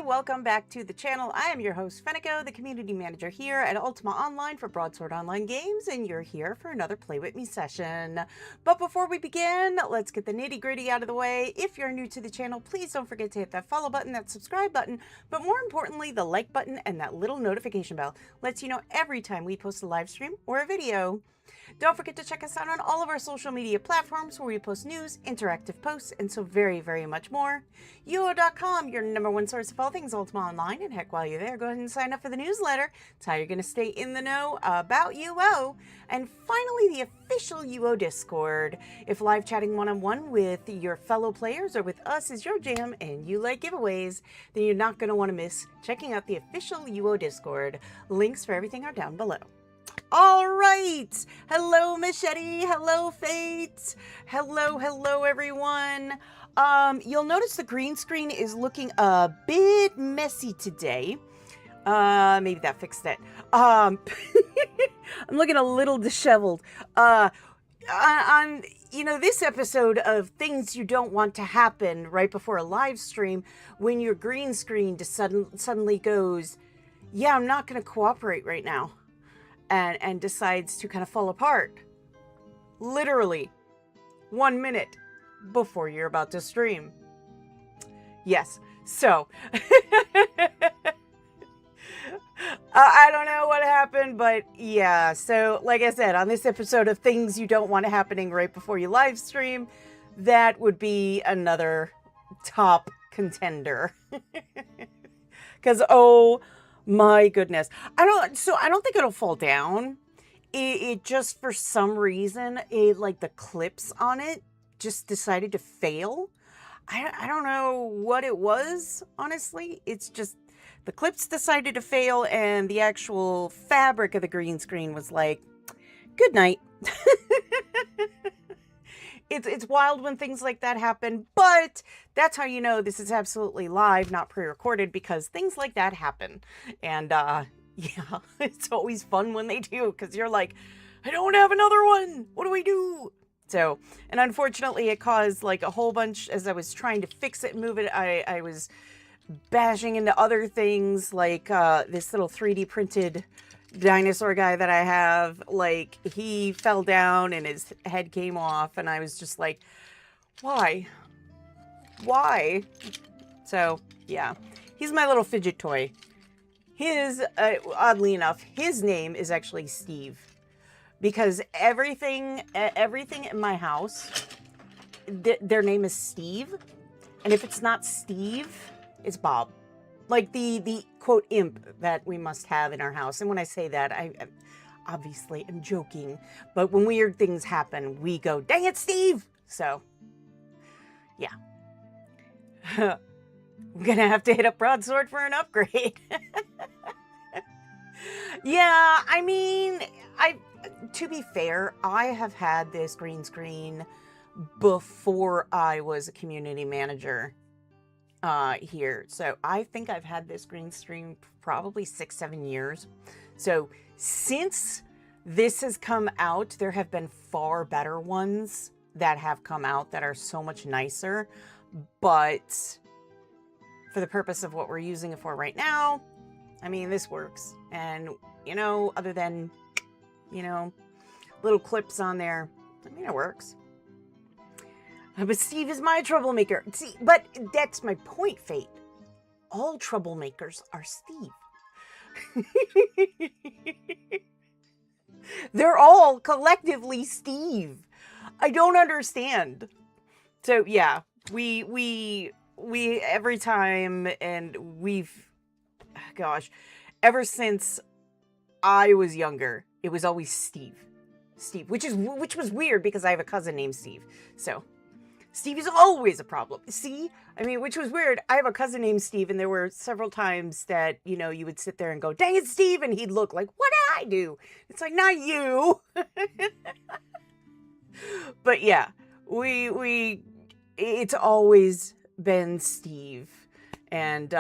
welcome back to the channel. I am your host, Fenneko, the community manager here at Ultima Online for Broadsword Online Games, and you're here for another Play With Me session. But before we begin, let's get the nitty-gritty out of the way. If you're new to the channel, please don't forget to hit that follow button, that subscribe button, but more importantly, the like button and that little notification bell lets you know every time we post a live stream or a video. Don't forget to check us out on all of our social media platforms where we post news, interactive posts, and so very, very much more. UO.com, your #1 source of all things Ultima Online, and heck, while you're there, go ahead and sign up for the newsletter. It's how you're going to stay in the know about UO. And finally, the official UO Discord. If live chatting one-on-one with your fellow players or with us is your jam and you like giveaways, then you're not going to want to miss checking out the official UO Discord. Links for everything are down below. All right. Hello, Machete. Hello, Fate. Hello, everyone. You'll notice the green screen is looking a bit messy today. Maybe that fixed it. I'm looking a little disheveled. On this episode of things you don't want to happen right before a live stream, when your green screen just suddenly goes, yeah, I'm not going to cooperate right now. And decides to kind of fall apart. Literally 1 minute before you're about to stream. Yes, so I don't know what happened, but yeah, so like I said, on this episode of things you don't want happening right before you live stream, that would be another top contender. Because my goodness. I don't think it'll fall down. It just, for some reason, like the clips on it just decided to fail. I don't know what it was, honestly. It's just the clips decided to fail and the actual fabric of the green screen was like, good night. It's wild when things like that happen, but that's how you know this is absolutely live, not pre-recorded, because things like that happen. And yeah, it's always fun when they do, because you're like, I don't have another one. What do we do? So, and unfortunately it caused like a whole bunch, as I was trying to fix it and move it, I was bashing into other things, like this little 3D printed dinosaur guy that I have. Like, he fell down and his head came off, and I was just like, why? So yeah, he's my little fidget toy. His oddly enough, his name is actually Steve, because everything in my house, their name is Steve, and if it's not Steve, it's Bob. Like the quote imp that we must have in our house. And when I say that, I obviously am joking. But when weird things happen, we go, dang it, Steve! So, yeah. I'm gonna have to hit up Broadsword for an upgrade. Yeah, I mean, to be fair, I have had this green screen before I was a community manager here. So I think I've had this green screen probably 6-7 years. So since this has come out, there have been far better ones that have come out that are so much nicer. But for the purpose of what we're using it for right now, I mean, this works. And, other than, little clips on there, I mean, it works. But Steve is my troublemaker. See, but that's my point, Fate. All troublemakers are Steve. They're all collectively Steve. I don't understand. So yeah, we every time, and ever since I was younger, it was always Steve, which was weird because I have a cousin named Steve. So Steve is always a problem. See? I mean, which was weird. I have a cousin named Steve, and there were several times that, you would sit there and go, dang it, Steve, and he'd look like, what did I do? It's like, not you. But yeah, it's always been Steve. And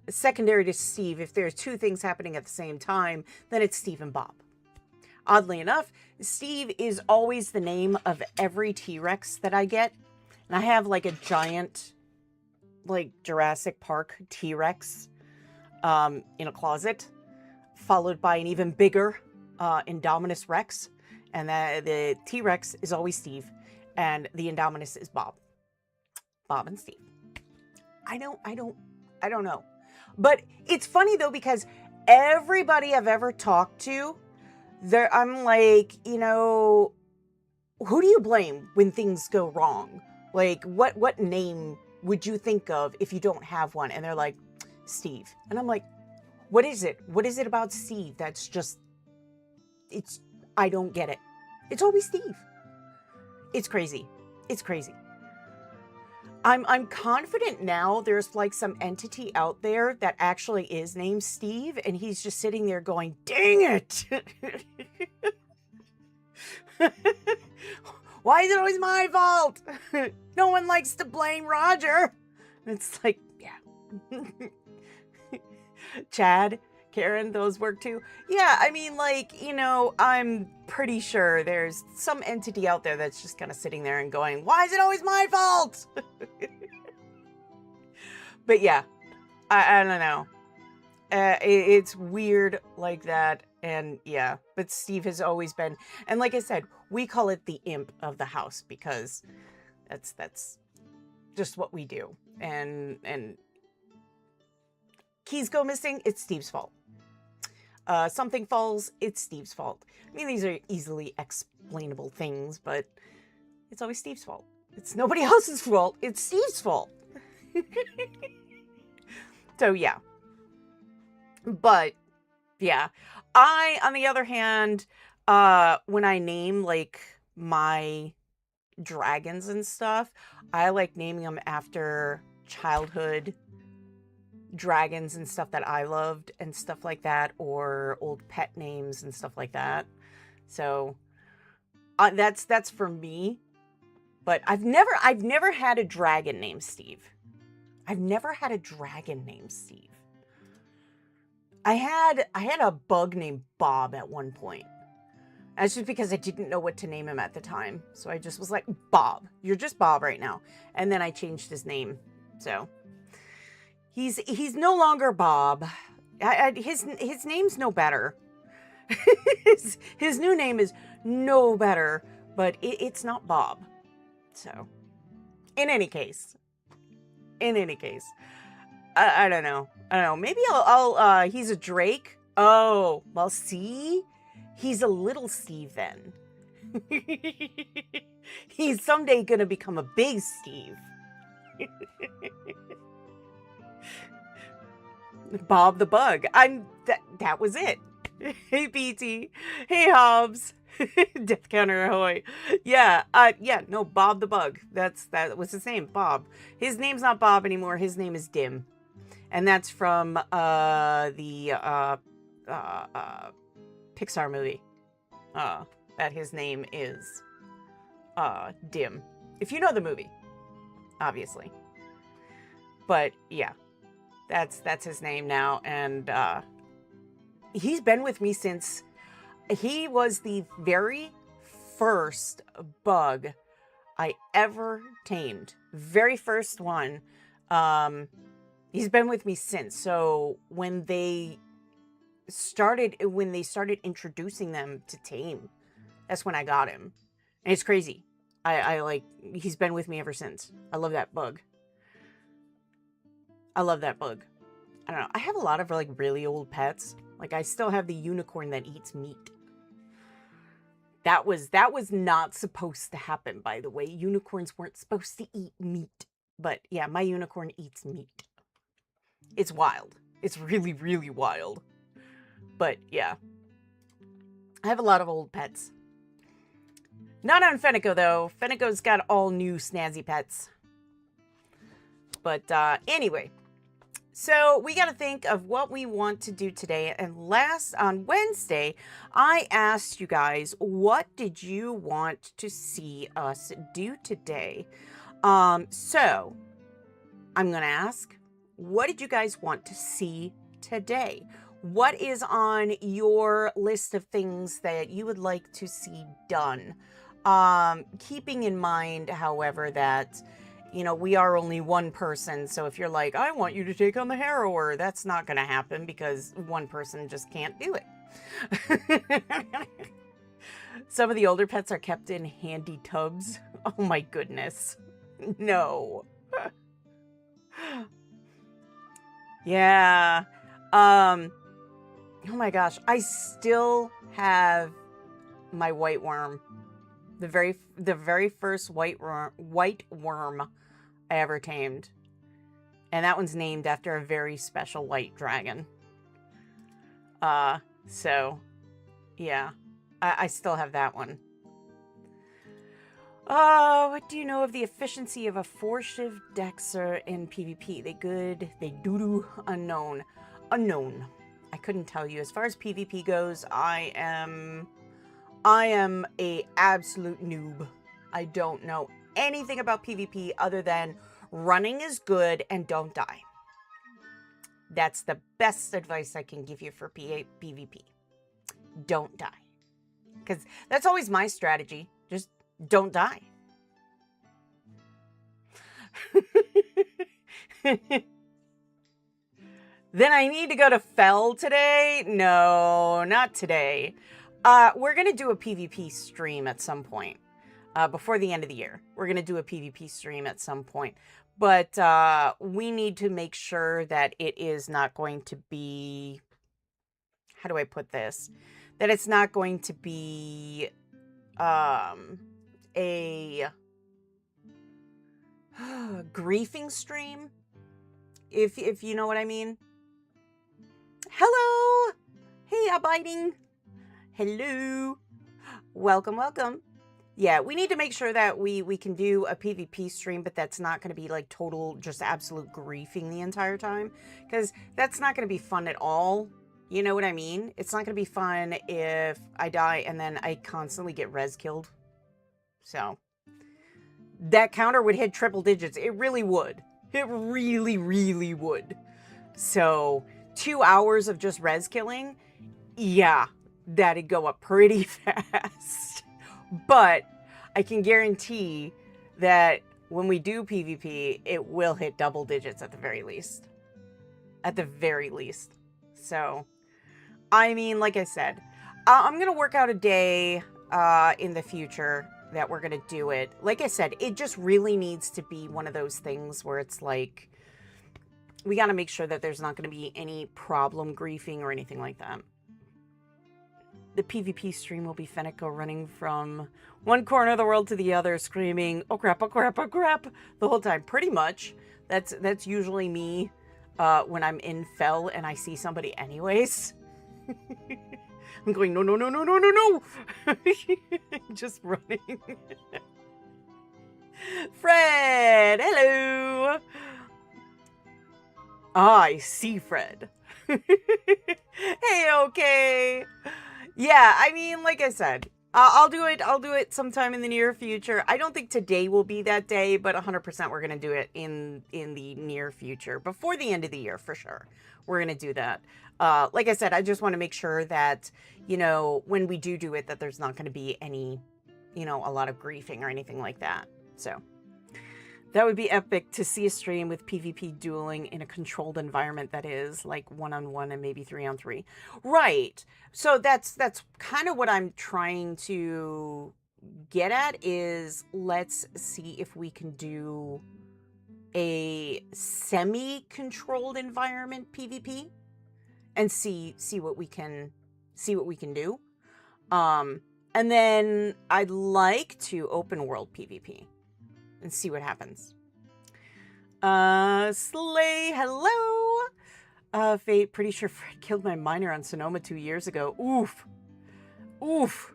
secondary to Steve, if there's two things happening at the same time, then it's Steve and Bob. Oddly enough, Steve is always the name of every T-Rex that I get. And I have like a giant, like Jurassic Park T-Rex in a closet, followed by an even bigger Indominus Rex. And the T-Rex is always Steve, and the Indominus is Bob. Bob and Steve. I don't know. But it's funny though, because everybody I've ever talked to, I'm like, you know, who do you blame when things go wrong? Like, what name would you think of if you don't have one? And they're like, Steve. And I'm like, what is it? What is it about Steve that's just, I don't get it. It's always Steve. It's crazy. It's crazy. I'm confident now there's like some entity out there that actually is named Steve, and he's just sitting there going, dang it. Why is it always my fault? No one likes to blame Roger. It's like, yeah. Chad, Karen, those work too. Yeah, I mean, like, you know, I'm pretty sure there's some entity out there that's just kind of sitting there and going, why is it always my fault? But yeah, I don't know. It's weird like that. And yeah, but Steve has always been, and like I said, we call it the imp of the house because that's just what we do. And keys go missing, it's Steve's fault. Something falls, it's Steve's fault. I mean, these are easily explainable things, but it's always Steve's fault. It's nobody else's fault, it's Steve's fault. So yeah. But yeah, I, on the other hand, when I name like my dragons and stuff, I like naming them after childhood dragons and stuff that I loved and stuff like that, or old pet names and stuff like that. So that's for me. But I've never had a dragon named Steve. I've never had a dragon named Steve. I had a bug named Bob at one point. That's just because I didn't know what to name him at the time. So I just was like, Bob, you're just Bob right now. And then I changed his name. So he's no longer Bob. His name's no better. his new name is no better, but it's not Bob. So in any case, I don't know. Maybe I'll he's a Drake. Oh, well, see, he's a little Steve then. He's someday gonna become a big Steve. Bob the Bug. That was it. Hey, BT. Hey, Hobbs. Death Counter ahoy. Yeah, no, Bob the Bug. That was his name, Bob. His name's not Bob anymore. His name is Dim. And that's from the Pixar movie. That his name is Dim. If you know the movie, obviously. But yeah, that's his name now, and he's been with me since he was the very first bug I ever tamed. Very first one. He's been with me since. So when they started introducing them to tame, that's when I got him. And it's crazy. I like, he's been with me ever since. I love that bug. I love that bug. I don't know. I have a lot of like really old pets. Like I still have the unicorn that eats meat. That was not supposed to happen, by the way. Unicorns weren't supposed to eat meat. But yeah, my unicorn eats meat. It's wild. It's really, really wild. But yeah. I have a lot of old pets. Not on Fenneko, though. Fenneko's got all new snazzy pets. But anyway. So we got to think of what we want to do today. And on Wednesday, I asked you guys, what did you want to see us do today? So I'm going to ask, what did you guys want to see today? What is on your list of things that you would like to see done? Keeping in mind, however, that you know, we are only one person. So if you're like, I want you to take on the harrower, that's not going to happen because one person just can't do it. Some of the older pets are kept in handy tubs. Oh my goodness. No. Yeah. Oh my gosh. I still have my white worm. The very first white worm I ever tamed. And that one's named after a very special white dragon. So yeah. I still have that one. What do you know of the efficiency of a 4-shift Dexter in PvP? They good? They doo-doo? Unknown. Unknown. I couldn't tell you. As far as PvP goes, I am a absolute noob. I don't know anything about PvP other than running is good and don't die. That's the best advice I can give you for PvP. Don't die. Because that's always my strategy. Just don't die. Then I need to go to Fell today? No, not today. We're going to do a PvP stream at some point. Before the end of the year. We're going to do a PvP stream at some point. But we need to make sure that it is not going to be... How do I put this? That it's not going to be a griefing stream, if you know what I mean. Hello! Hey, abiding. Hello. Welcome, welcome. Yeah, we need to make sure that we can do a PvP stream, but that's not going to be like total, just absolute griefing the entire time. Because that's not going to be fun at all. You know what I mean? It's not going to be fun if I die and then I constantly get res killed. So, that counter would hit triple digits. It really would. It really, really would. So, 2 hours of just res killing, yeah, that'd go up pretty fast. But I can guarantee that when we do PvP, it will hit double digits at the very least. At the very least. So... I mean, like I said, I'm going to work out a day in the future that we're going to do it. Like I said, it just really needs to be one of those things where it's like, we got to make sure that there's not going to be any problem griefing or anything like that. The PvP stream will be Fenneko running from one corner of the world to the other, screaming, oh crap, oh crap, oh crap, the whole time. Pretty much. That's usually me when I'm in Fell and I see somebody anyways. I'm going, no, no, no, no, no, no, no. Just running. Fred, hello. Ah, I see Fred. Hey, okay. Yeah, I mean, like I said, I'll do it sometime in the near future. I don't think today will be that day, but 100% we're going to do it in the near future. Before the end of the year, for sure. We're going to do that. Like I said, I just want to make sure that, you know, when we do it, that there's not going to be any, you know, a lot of griefing or anything like that. So that would be epic to see a stream with PvP dueling in a controlled environment that is like 1-on-1 and maybe 3-on-3. Right. So that's kind of what I'm trying to get at is let's see if we can do a semi-controlled environment PvP and see what we can do. And then I'd like to open world PvP and see what happens. Slay, hello. Fate, pretty sure Fred killed my miner on Sonoma 2 years ago. Oof. Oof.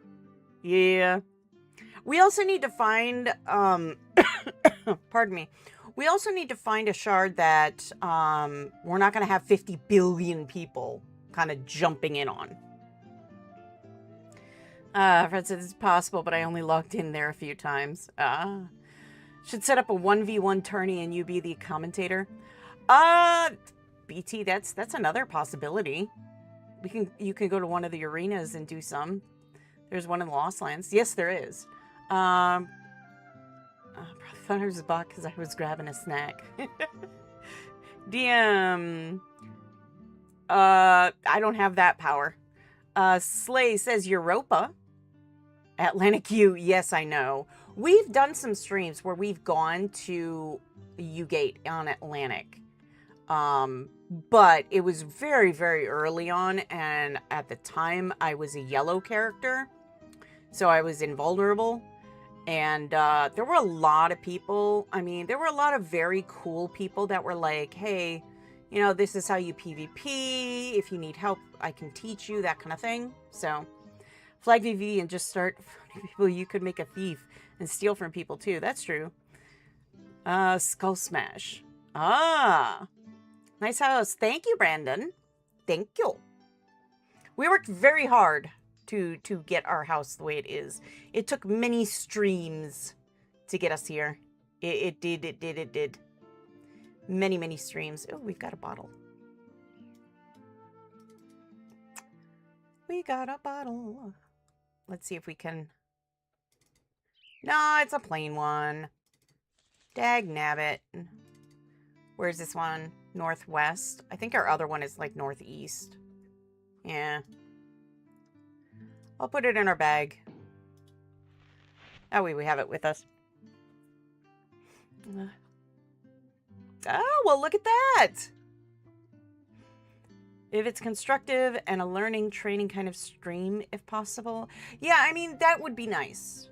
Yeah. We also need to find, pardon me. We also need to find a shard that we're not going to have 50 billion people kind of jumping in on. Fred said it's possible, but I only logged in there a few times. Should set up a 1v1 tourney and you be the commentator. BT, that's another possibility. You can go to one of the arenas and do some. There's one in Lost Lands. Yes, there is. probably thought I was a bot because I was grabbing a snack. DM. I don't have that power. Slay says Europa. Atlantic U. Yes, I know. We've done some streams where we've gone to U-Gate on Atlantic. But it was very, very early on, and at the time I was a yellow character, so I was invulnerable. And there were a lot of people. I mean, there were a lot of very cool people that were like, hey, you know, this is how you PvP. If you need help, I can teach you, that kind of thing. So, flag VV and just start people. You could make a thief and steal from people too. That's true. Skull Smash. Ah, nice house. Thank you, Brandon. Thank you. We worked very hard to get our house the way it is. It took many streams to get us here. It did. Many, many streams. Oh, we've got a bottle. We got a bottle. Let's see if we can... No, it's a plain one. Dag nabbit. Where's this one? Northwest. I think our other one is like northeast. Yeah. I'll put it in our bag. That way we have it with us. Oh, well, look at that. If it's constructive and a learning, training kind of stream, if possible. Yeah, I mean, that would be nice.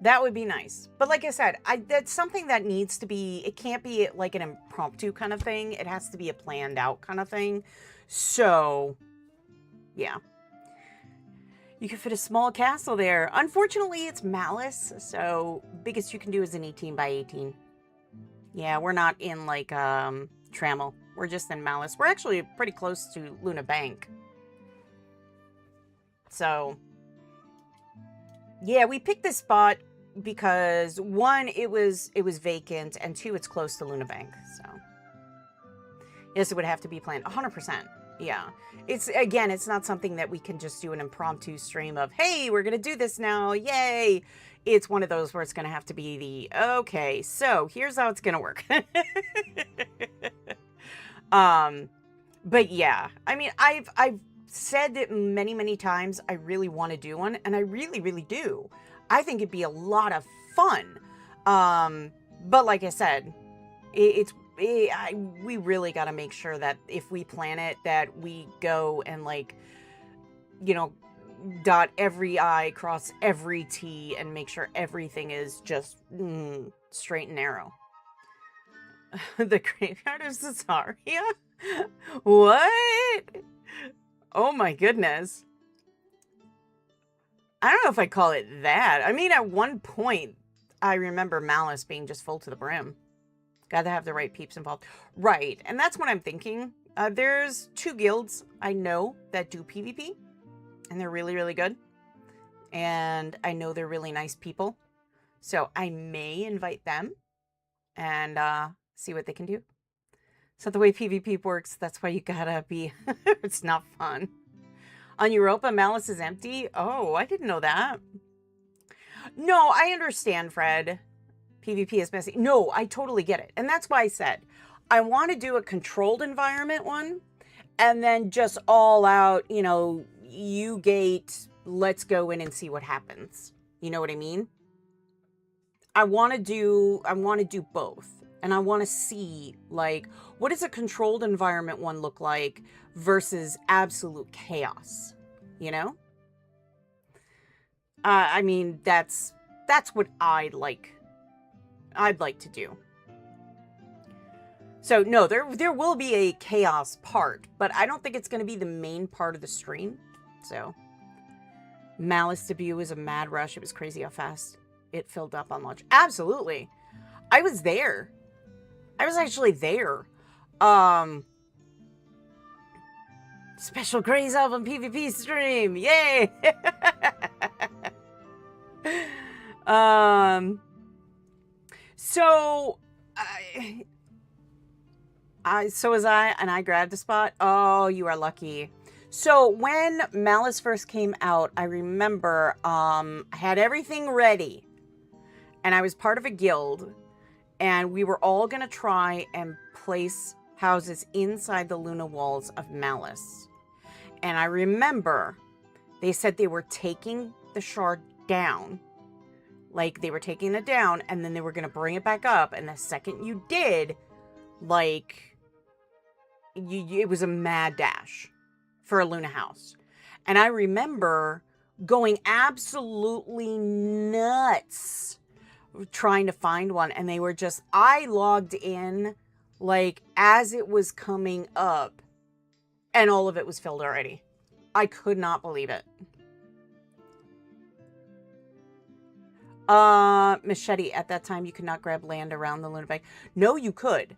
That would be nice. But like I said, that's something that needs to be, it can't be like an impromptu kind of thing. It has to be a planned out kind of thing. So, yeah. You can fit a small castle there. Unfortunately, it's Malice, so biggest you can do is an 18 by 18. Yeah, we're not in, like, Trammel. We're just in Malice. We're actually pretty close to Luna Bank. So, yeah, we picked this spot because, one, it was vacant, and two, it's close to Luna Bank, so. Yes, it would have to be planned. 100%. Yeah. Again, it's not something that we can just do an impromptu stream of, hey, we're going to do this now. Yay. It's one of those where it's going to have to be the, okay, so here's how it's going to work. But yeah, I mean, I've said it many, many times. I really want to do one, and I really, really do. I think it'd be a lot of fun. But like I said, we really got to make sure that if we plan it, that we go and, like, you know, dot every I, cross every T, and make sure everything is just straight and narrow. The graveyard of Cesaria? What? Oh my goodness. I don't know if I call it that. I mean, at one point, I remember Malice being just full to the brim. Gotta have the right peeps involved. Right, and that's what I'm thinking. There's 2 guilds I know that do PvP, and they're really, really good. And I know they're really nice people. So I may invite them and see what they can do. It's not the way PvP works. That's why you gotta be... It's not fun. On Europa, Malice is empty? Oh, I didn't know that. No, I understand, Fred. PvP is messy. No, I totally get it. And that's why I said, I want to do a controlled environment one, and then just all out, you know, U-Gate, let's go in and see what happens. You know what I mean? I want to do both. And I want to see, like, what does a controlled environment one look like versus absolute chaos, you know? I mean, that's what I'd like to do. So, no, there will be a chaos part, but I don't think it's going to be the main part of the stream. So, Malice debut was a mad rush. It was crazy how fast it filled up on launch. Absolutely. I was there. I was actually there. Special Grey's Album PvP stream. Yay! So so was I, and I grabbed a spot. Oh, you are lucky. So when Malice first came out, I remember I had everything ready. and I was part of a guild, and we were all going to try and place houses inside the Luna walls of Malice. And I remember they said they were taking the shard down. Like, they were taking it down, and then they were going to bring it back up. And the second you did, like, it was a mad dash for a Luna house. And I remember going absolutely nuts trying to find one. And they were just, I logged in, like, as it was coming up, and all of it was filled already. I could not believe it. Machete, at that time, you could not grab land around the Luna Bank. No, you could.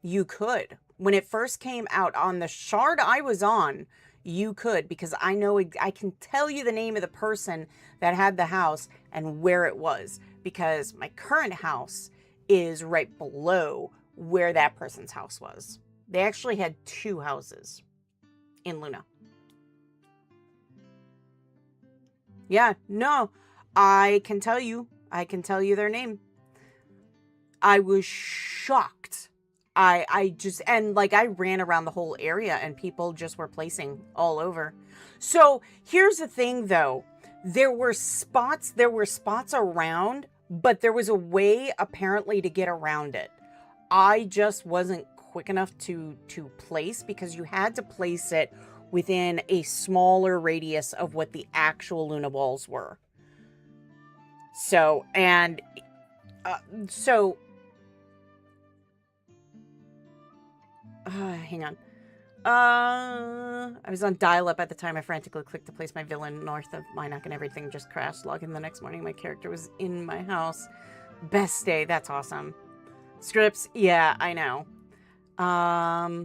You could. When it first came out on the shard I was on, you could, because I know, I can tell you the name of the person that had the house and where it was, because my current house is right below where that person's house was. They actually had 2 houses in Luna. Yeah, no, I can tell you their name. I was shocked. I just, and like, I ran around the whole area and people just were placing all over. So here's the thing though, there were spots around, but there was a way apparently to get around it. I just wasn't quick enough to place, because you had to place it within a smaller radius of what the actual Luna walls were. So, and, hang on. I was on dial-up at the time. I frantically clicked to place my villain north of Minok, and everything just crashed. Log in the next morning, my character was in my house. Best day. That's awesome. Scripts. Yeah, I know.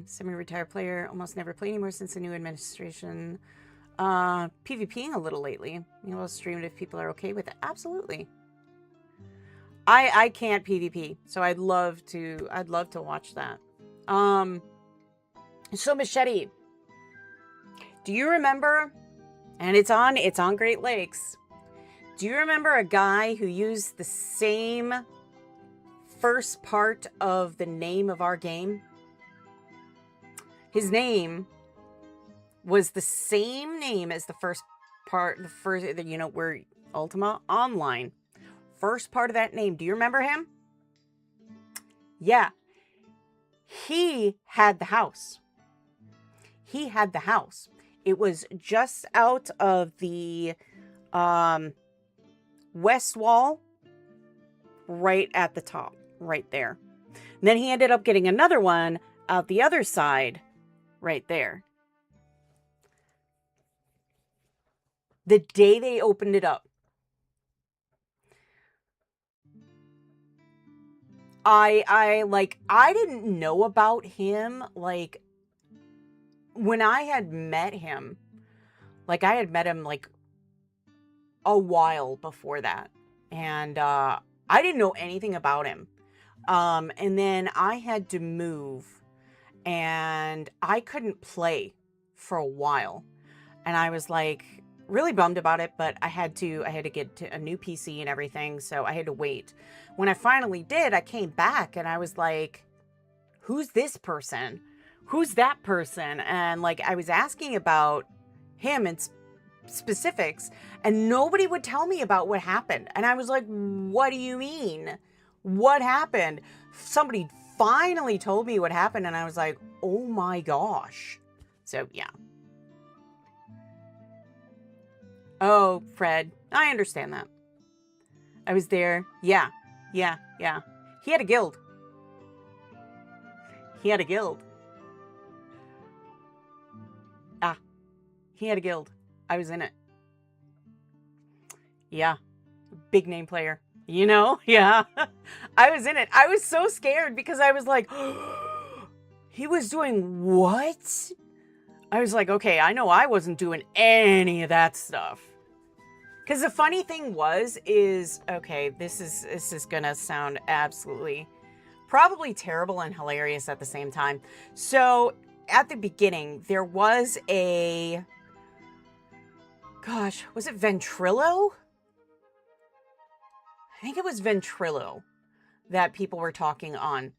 Semi-retired player. Almost never play anymore since the new administration. PvPing a little lately. You will stream it if people are okay with it. Absolutely. I can't PvP, so I'd love to watch that. So Machete, do you remember, and it's on Great Lakes, do you remember a guy who used the same first part of the name of our game? His name was the same name as the first part, where Ultima Online. First part of that name. Do you remember him? Yeah. He had the house. He had the house. It was just out of the west wall, right at the top, right there. And then he ended up getting another one out the other side, right there. The day they opened it up, I didn't know about him, like, when I had met him, like, I had met him, like, a while before that, and, I didn't know anything about him, and then I had to move, and I couldn't play for a while, and I was, like, really bummed about it, but I had to get to a new PC and everything, so I had to wait. When I finally did, I came back and I was like, who's this person? Who's that person? And like, I was asking about him and specifics, and nobody would tell me about what happened. And I was like, what do you mean? What happened? Somebody finally told me what happened, and I was like, oh my gosh. So yeah. Oh, Fred, I understand that. I was there. Yeah. He had a guild. He had a guild. He had a guild. I was in it. Yeah. Big name player. You know? Yeah. I was in it. I was so scared because I was like, he was doing what? I was like, okay, I know I wasn't doing any of that stuff. Because the funny thing is, okay, this is gonna sound absolutely, probably terrible and hilarious at the same time. So at the beginning, there was a, gosh, was it Ventrilo? I think it was Ventrilo that people were talking on.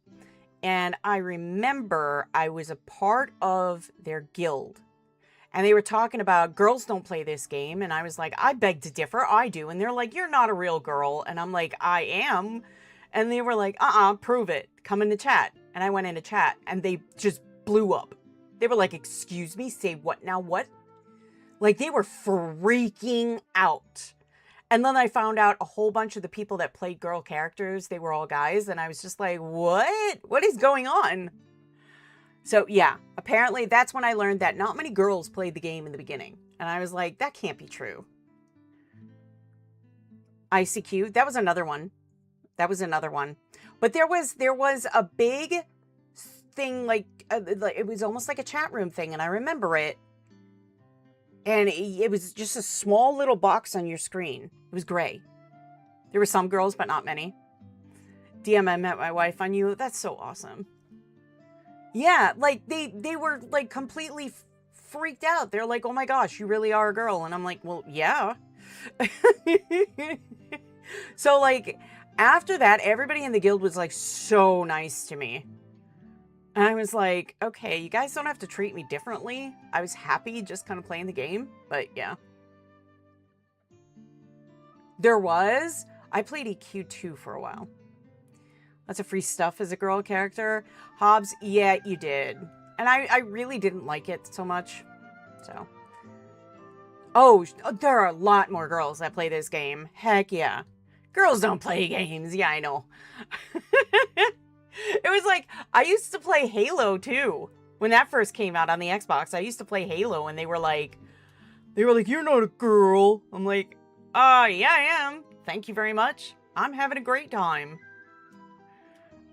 And I remember I was a part of their guild. And they were talking about girls don't play this game. And I was like, I beg to differ. I do. And they're like, you're not a real girl. And I'm like, I am. And they were like, prove it. Come into chat. And I went into chat and they just blew up. They were like, excuse me, say what now? What? Like they were freaking out. And then I found out a whole bunch of the people that played girl characters, they were all guys. And I was just like, what? What is going on? So yeah, apparently that's when I learned that not many girls played the game in the beginning. And I was like, that can't be true. ICQ, that was another one. That was another one. But there was a big thing, like it was almost like a chat room thing. And I remember it. And it was just a small little box on your screen. It was gray. There were some girls, but not many. DM, I met my wife on you. That's so awesome. Yeah, like they were like completely freaked out. They're like, oh my gosh, you really are a girl. And I'm like, well, yeah. So like after that, everybody in the guild was like so nice to me. And I was like, okay, you guys don't have to treat me differently. I was happy just kind of playing the game, but yeah. I played EQ2 for a while. Lots of free stuff as a girl character. Hobbs, yeah, you did. And I really didn't like it so much, so. Oh, there are a lot more girls that play this game. Heck yeah. Girls don't play games. Yeah, I know. It was like, I used to play Halo too. When that first came out on the Xbox, I used to play Halo and they were like, you're not a girl. I'm like, yeah, I am. Thank you very much. I'm having a great time.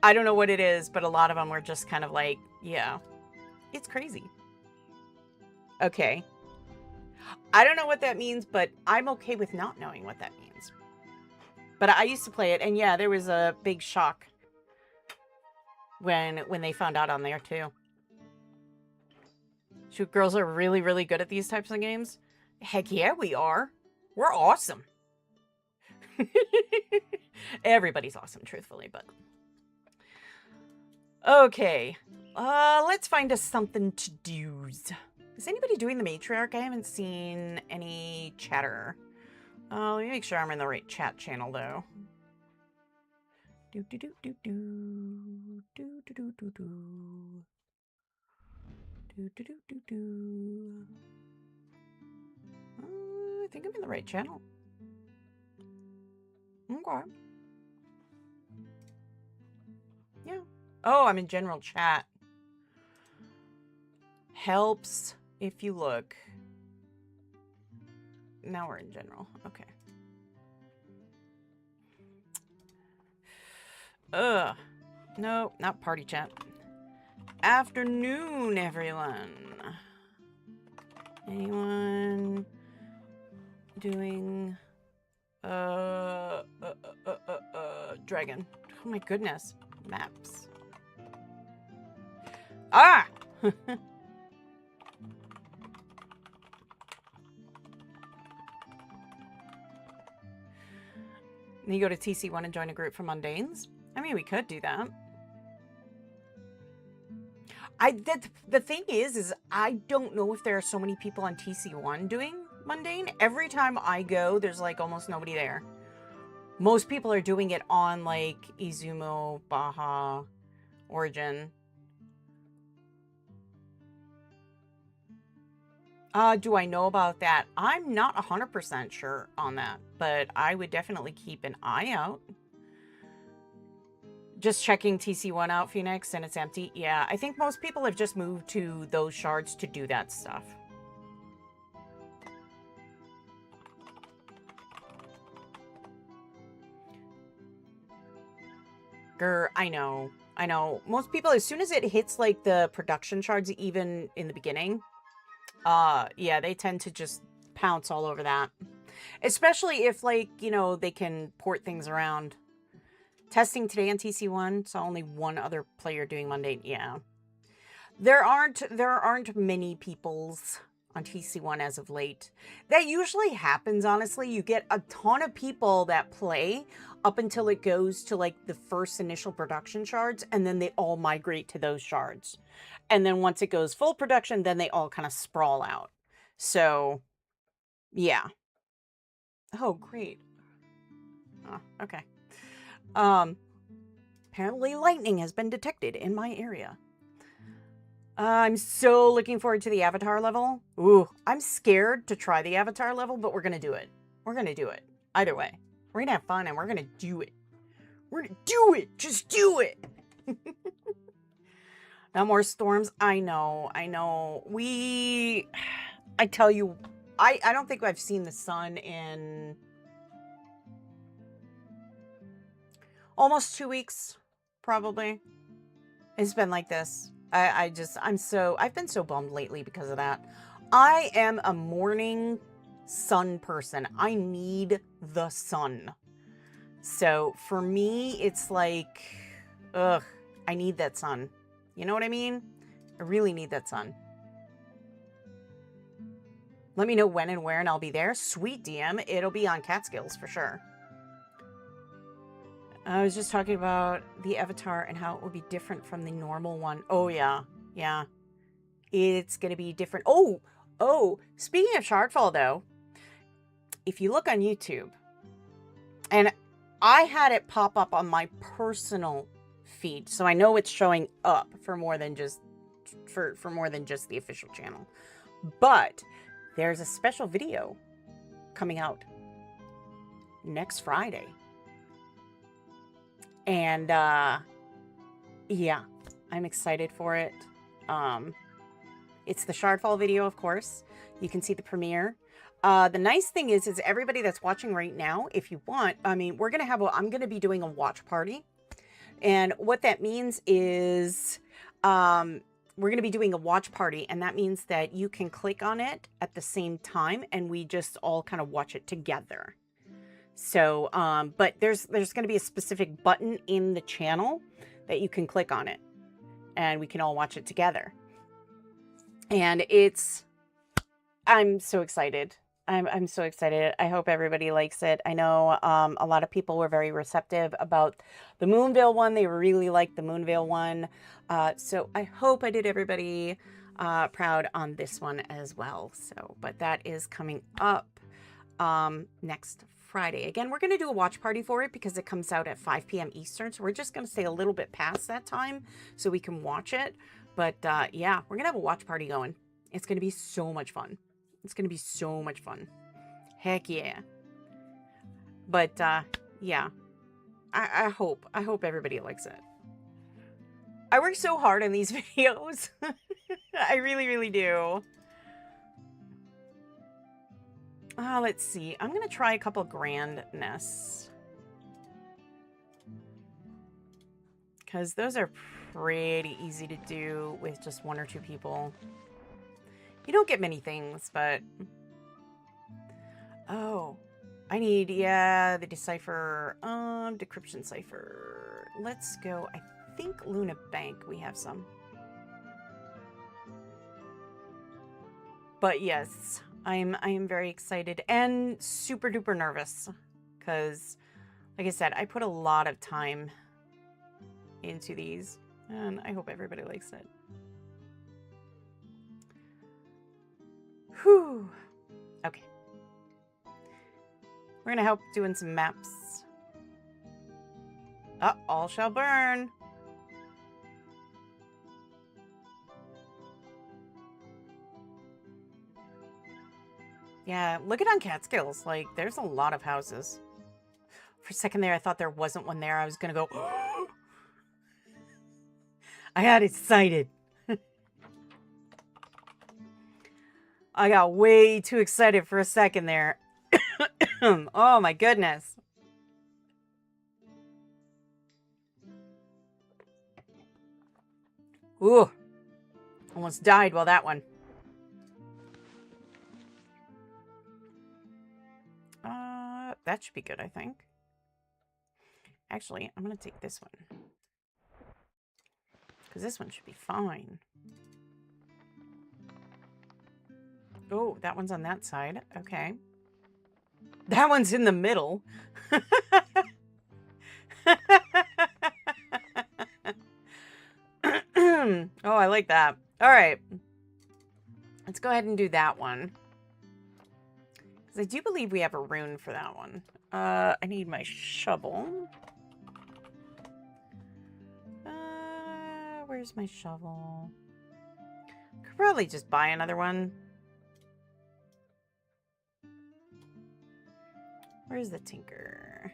I don't know what it is, but a lot of them were just kind of like, yeah, it's crazy. Okay. I don't know what that means, but I'm okay with not knowing what that means. But I used to play it, and yeah, there was a big shock when they found out on there too. Shoot, girls are really, really good at these types of games. Heck yeah, we are. We're awesome. Everybody's awesome, truthfully, but. Okay. Let's find us something to do. Is anybody doing the matriarch? I haven't seen any chatter. Let me make sure I'm in the right chat channel, though. Do do do do do do do do do do do do do do do. I think I'm in the right channel. Okay. Yeah. Oh, I'm in general chat. Helps if you look. Now we're in general. Okay. No, not party chat. Afternoon, everyone. Anyone doing dragon? Oh my goodness. Maps. Ah! You go to TC1 and join a group for mundanes? I mean, we could do that. The thing is I don't know if there are so many people on TC1 doing mundane. Every time I go, there's like almost nobody there. Most people are doing it on like Izumo, Baja, Origin. Do I know about that? I'm not 100% sure on that, but I would definitely keep an eye out. Just checking TC1 out, Phoenix, and it's empty. Yeah, I think most people have just moved to those shards to do that stuff. Grr, I know. I know. Most people, as soon as it hits, like, the production shards, even in the beginning, yeah, they tend to just pounce all over that. Especially if, like, you know, they can port things around. Testing today on TC1, so only one other player doing mundane. Yeah. There aren't many peoples on TC1 as of late. That usually happens, honestly. You get a ton of people that play up until it goes to like the first initial production shards, and then they all migrate to those shards. And then once it goes full production, then they all kind of sprawl out. So, yeah. Oh, great. Oh, okay. Apparently lightning has been detected in my area. I'm so looking forward to the avatar level. Ooh, I'm scared to try the avatar level, but we're going to do it. We're going to do it. Either way. We're going to have fun and we're going to do it. We're going to do it. Just do it. No more storms. I know. I tell you, I don't think I've seen the sun in almost 2 weeks, probably. It's been like this. I've been so bummed lately because of that. I am a morning sun person. I need the sun. So for me, it's like, ugh, I need that sun. You know what I mean? I really need that sun. Let me know when and where and I'll be there. Sweet DM. It'll be on Catskills for sure. I was just talking about the avatar and how it will be different from the normal one. Oh, yeah. Yeah. It's going to be different. Oh, speaking of Shardfall, though, if you look on YouTube, and I had it pop up on my personal feed, so I know it's showing up for more than just for more than just the official channel. But there's a special video coming out next Friday. And, yeah, I'm excited for it. It's the Shardfall video, of course. You can see the premiere. The nice thing is everybody that's watching right now, if you want, I mean, I'm going to be doing a watch party. And what that means is, we're going to be doing a watch party. And that means that you can click on it at the same time and we just all kind of watch it together. So, but there's going to be a specific button in the channel that you can click on it and we can all watch it together. And I'm so excited. I'm so excited. I hope everybody likes it. I know, a lot of people were very receptive about the Moonveil one. They really liked the Moonveil one. So I hope I did everybody, proud on this one as well. So, but that is coming up, next Friday. Again, we're going to do a watch party for it because it comes out at 5 p.m. Eastern. So we're just going to stay a little bit past that time so we can watch it. But yeah, we're going to have a watch party going. It's going to be so much fun. It's going to be so much fun. Heck yeah. But yeah, I hope everybody likes it. I work so hard on these videos. I really, really do. Let's see. I'm going to try a couple grandness. Because those are pretty easy to do with just 1 or 2 people. You don't get many things, but... Oh. I need, yeah, the decipher. Decryption cipher. Let's go. I think Luna Bank, we have some. But yes, I am very excited and super duper nervous because, like I said, I put a lot of time into these and I hope everybody likes it. Whew. Okay. We're going to help doing some maps. All shall burn. Yeah, look at on Catskills. Like, there's a lot of houses. For a second there, I thought there wasn't one there. I was going to go... I got excited. I got way too excited for a second there. Oh, my goodness. Ooh. Almost died while that one. That should be good, I think. Actually, I'm going to take this one. Because this one should be fine. Oh, that one's on that side. Okay. That one's in the middle. Oh, I like that. All right. Let's go ahead and do that one. Because I do believe we have a rune for that one. I need my shovel. Where's my shovel? Could probably just buy another one. Where's the tinker?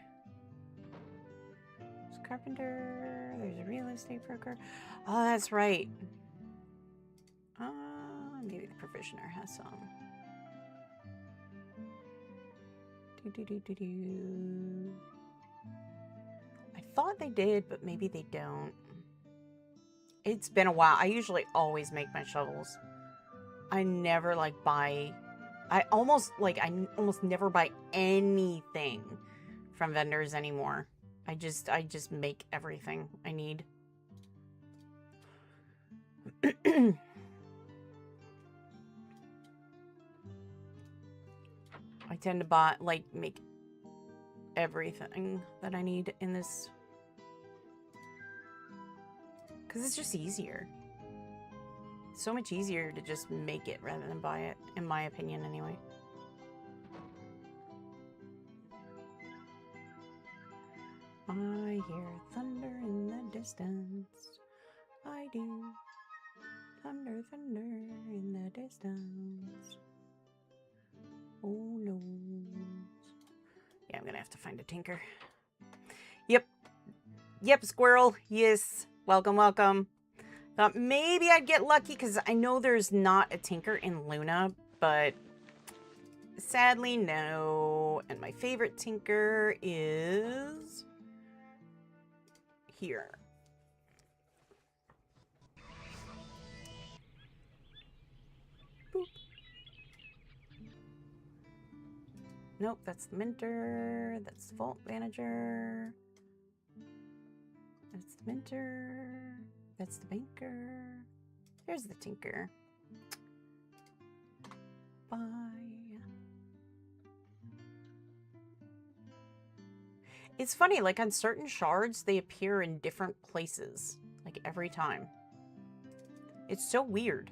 There's a carpenter. There's a real estate broker. Oh, that's right. Maybe the provisioner has some. I thought they did, but maybe they don't. It's been a while. I usually always make my shovels. I never buy. I almost never buy anything from vendors anymore. I just make everything I need. I tend to buy, make everything that I need in this. Because it's just easier. It's so much easier to just make it rather than buy it, in my opinion, anyway. I hear thunder in the distance. I do. Thunder, thunder in the distance. Oh no. Yeah, I'm gonna have to find a tinker. Yep. Yep, squirrel. Yes. Welcome, welcome. Thought maybe I'd get lucky because I know there's not a tinker in Luna, but sadly, no. And my favorite tinker is here. Boop. Nope, that's the minter. That's the vault manager. That's the minter. That's the banker. There's the tinker. Bye. It's funny, on certain shards, they appear in different places, every time. It's so weird.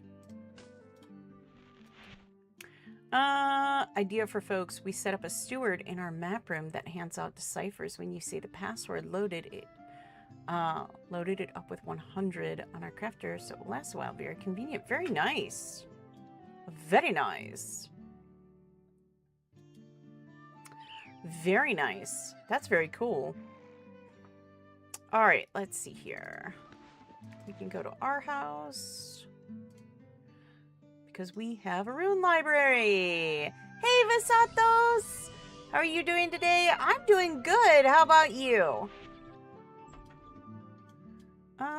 Idea for folks. We set up a steward in our map room that hands out deciphers when you say the password. Loaded it up with 100 on our crafter, so it will last a while. Very convenient. Very nice. Very nice. Very nice. That's very cool. All right, let's see here. We can go to our house because we have a rune library. Hey, Visatos! How are you doing today? I'm doing good. How about you?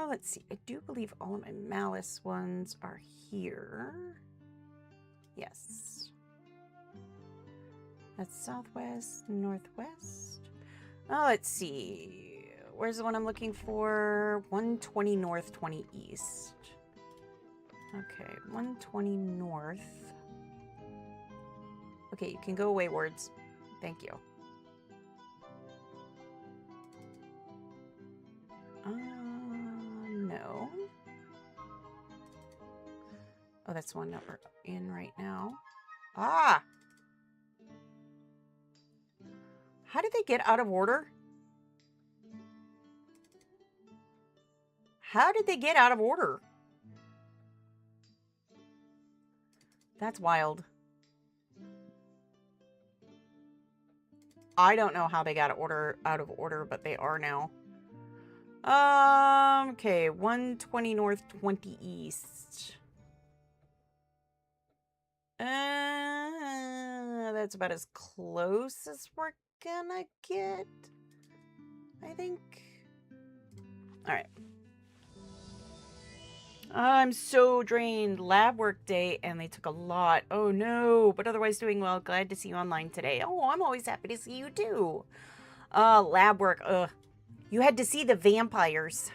Let's see. I do believe all of my malice ones are here. Yes. That's southwest, northwest. Oh, let's see. Where's the one I'm looking for? 120 north, 20 east. Okay, 120 north. Okay, you can go away, words. Thank you. No. Oh, that's one that we're in right now. Ah! How did they get out of order? How did they get out of order? That's wild. I don't know how they got out of order, but they are now. Okay, 120 north, 20 east. That's about as close as we're gonna get, I think. All right. I'm so drained. Lab work day, and they took a lot. Oh no, but otherwise doing well. Glad to see you online today. Oh, I'm always happy to see you too. Lab work. Ugh. You had to see the vampires.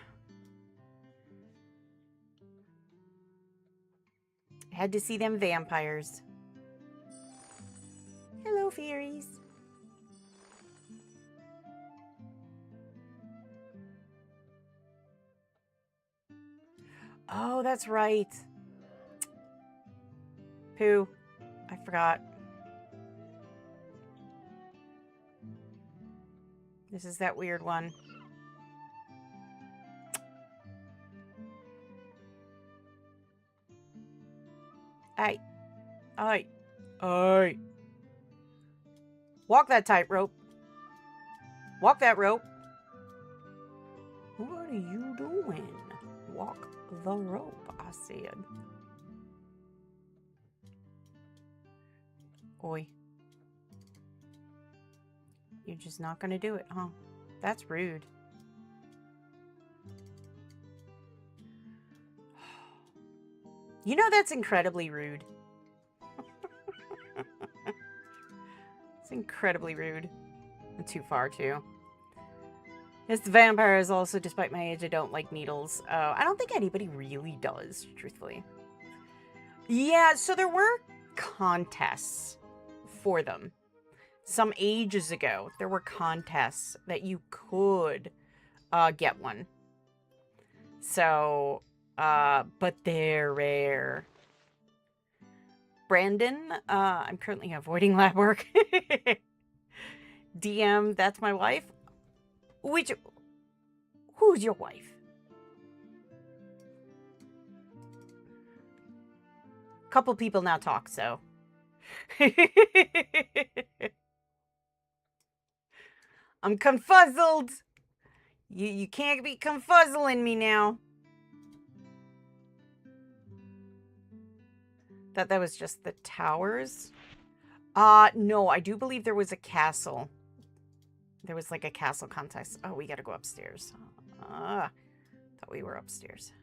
Had to see them vampires. Hello, fairies. Oh, that's right. Pooh. I forgot. This is that weird one. Hey. Hey. Hey. Walk that tightrope. Walk that rope. What are you doing? Walk the rope, I said. Oi. You're just not gonna do it, huh? That's rude. You know that's incredibly rude. It's incredibly rude. And too far, too. Yes, the vampires also, despite my age, I don't like needles. I don't think anybody really does, truthfully. Yeah, so there were contests for them. Some ages ago, there were contests that you could get one. So, but they're rare. Brandon, I'm currently avoiding lab work. DM, that's my wife. Who's your wife? Couple people now talk, so. I'm confuzzled. You can't be confuzzling me now. Thought that was just the towers. No, I do believe there was a castle. There was like a castle contest. Oh, we gotta go upstairs. Thought we were upstairs.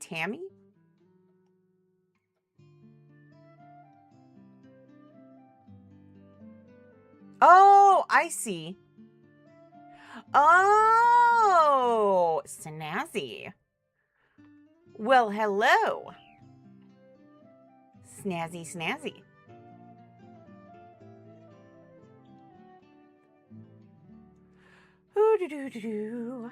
Tammy? Oh, I see. Oh, snazzy. Well, hello. Snazzy, snazzy. Ooh-doo-doo-doo-doo.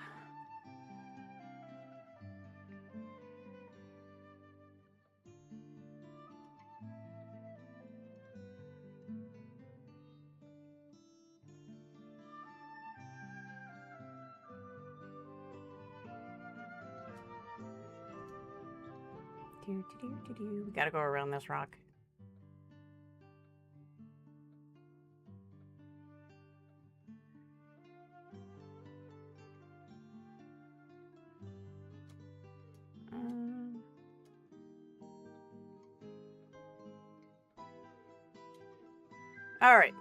We gotta go around this rock. All right.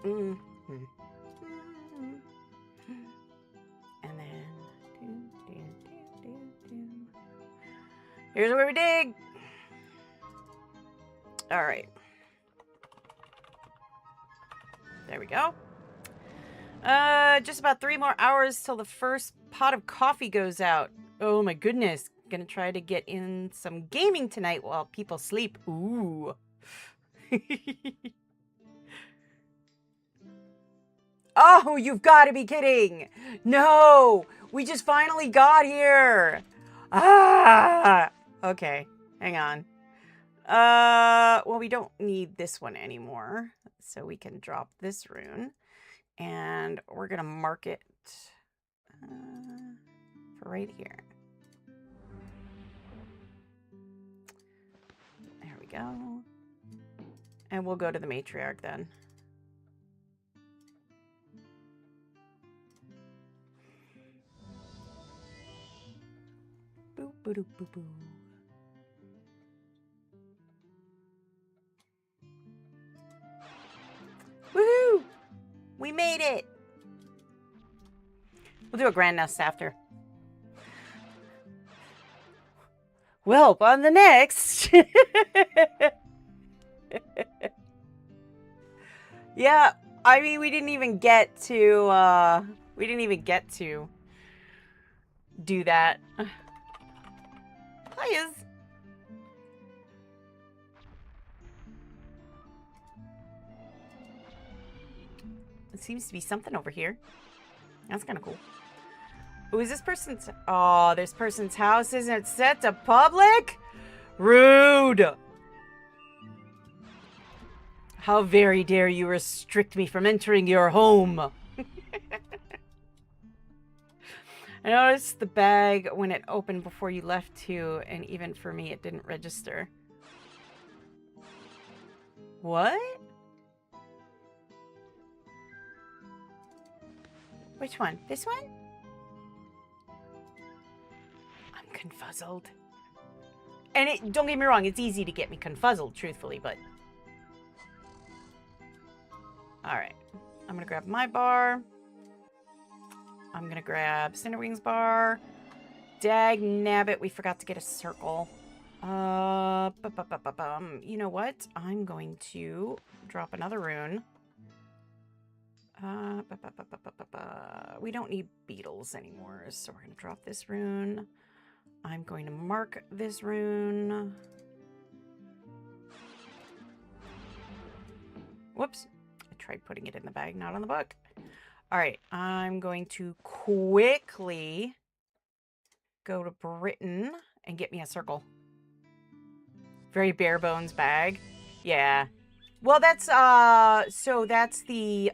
And then here's where we dig. All right. There we go. Just about 3 more hours till the first pot of coffee goes out. Oh my goodness. Gonna try to get in some gaming tonight while people sleep. Ooh. Oh, you've got to be kidding. No, we just finally got here. Ah, okay, hang on. Well, we don't need this one anymore, so we can drop this rune, and we're gonna mark it for right here. There we go. And we'll go to the matriarch then. Boop, boop, boop, boop, boop. Woohoo! We made it! We'll do a grand nest after. Well, on the next. Yeah, I mean, we didn't even get to do that. Please. It seems to be something over here. That's kind of cool. Oh, is this person's... Oh, this person's house isn't set to public? Rude. How very dare you restrict me from entering your home. I noticed the bag when it opened before you left too, and even for me it didn't register. What? Which one? This one? I'm confuzzled. And don't get me wrong, it's easy to get me confuzzled, truthfully, but... Alright. I'm gonna grab my bar. I'm gonna grab Cinderwing's bar. Dag nabbit, we forgot to get a circle. You know what? I'm going to drop another rune. We don't need beetles anymore, so we're going to drop this rune. I'm going to mark this rune. Whoops. I tried putting it in the bag, not on the book. All right. I'm going to quickly go to Britain and get me a circle. Very bare bones bag. Yeah. Well, that's, so that's the,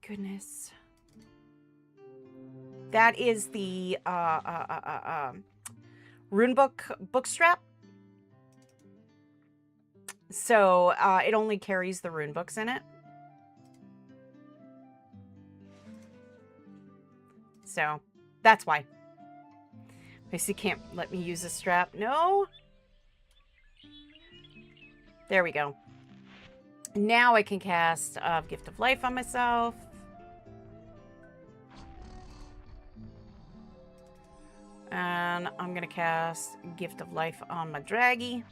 goodness. That is the, book strap. So, it only carries the rune books in it. So, that's why. Basically can't let me use a strap. No. There we go. Now I can cast Gift of Life on myself. And I'm going to cast Gift of Life on my draggy.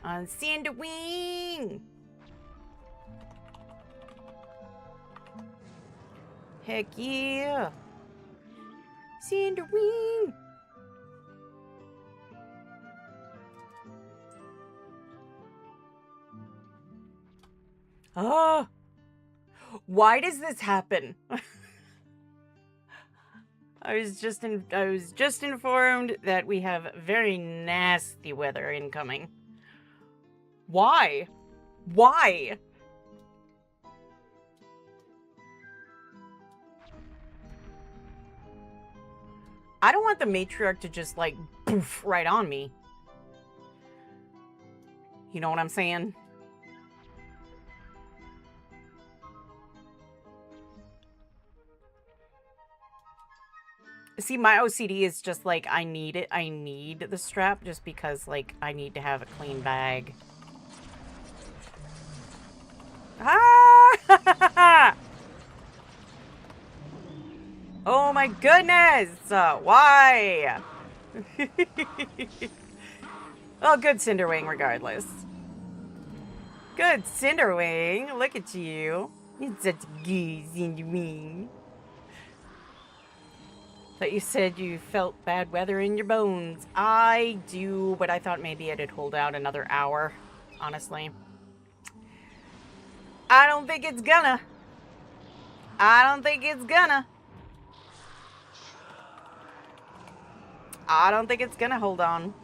On Cinderwing. Heck yeah. Cinderwing. Oh, why does this happen? I was just informed that we have very nasty weather incoming. Why? Why? I don't want the matriarch to just like poof right on me. You know what I'm saying? See, my OCD is just like, I need it. I need the strap just because, like, I need to have a clean bag. Ah! Oh my goodness! Why? Well, good Cinderwing regardless. Good Cinderwing. Look at you. It's such a good Cinderwing. Thought you said you felt bad weather in your bones. I do, but I thought maybe it'd hold out another hour, honestly. I don't think it's gonna. I don't think it's gonna. I don't think it's gonna hold on.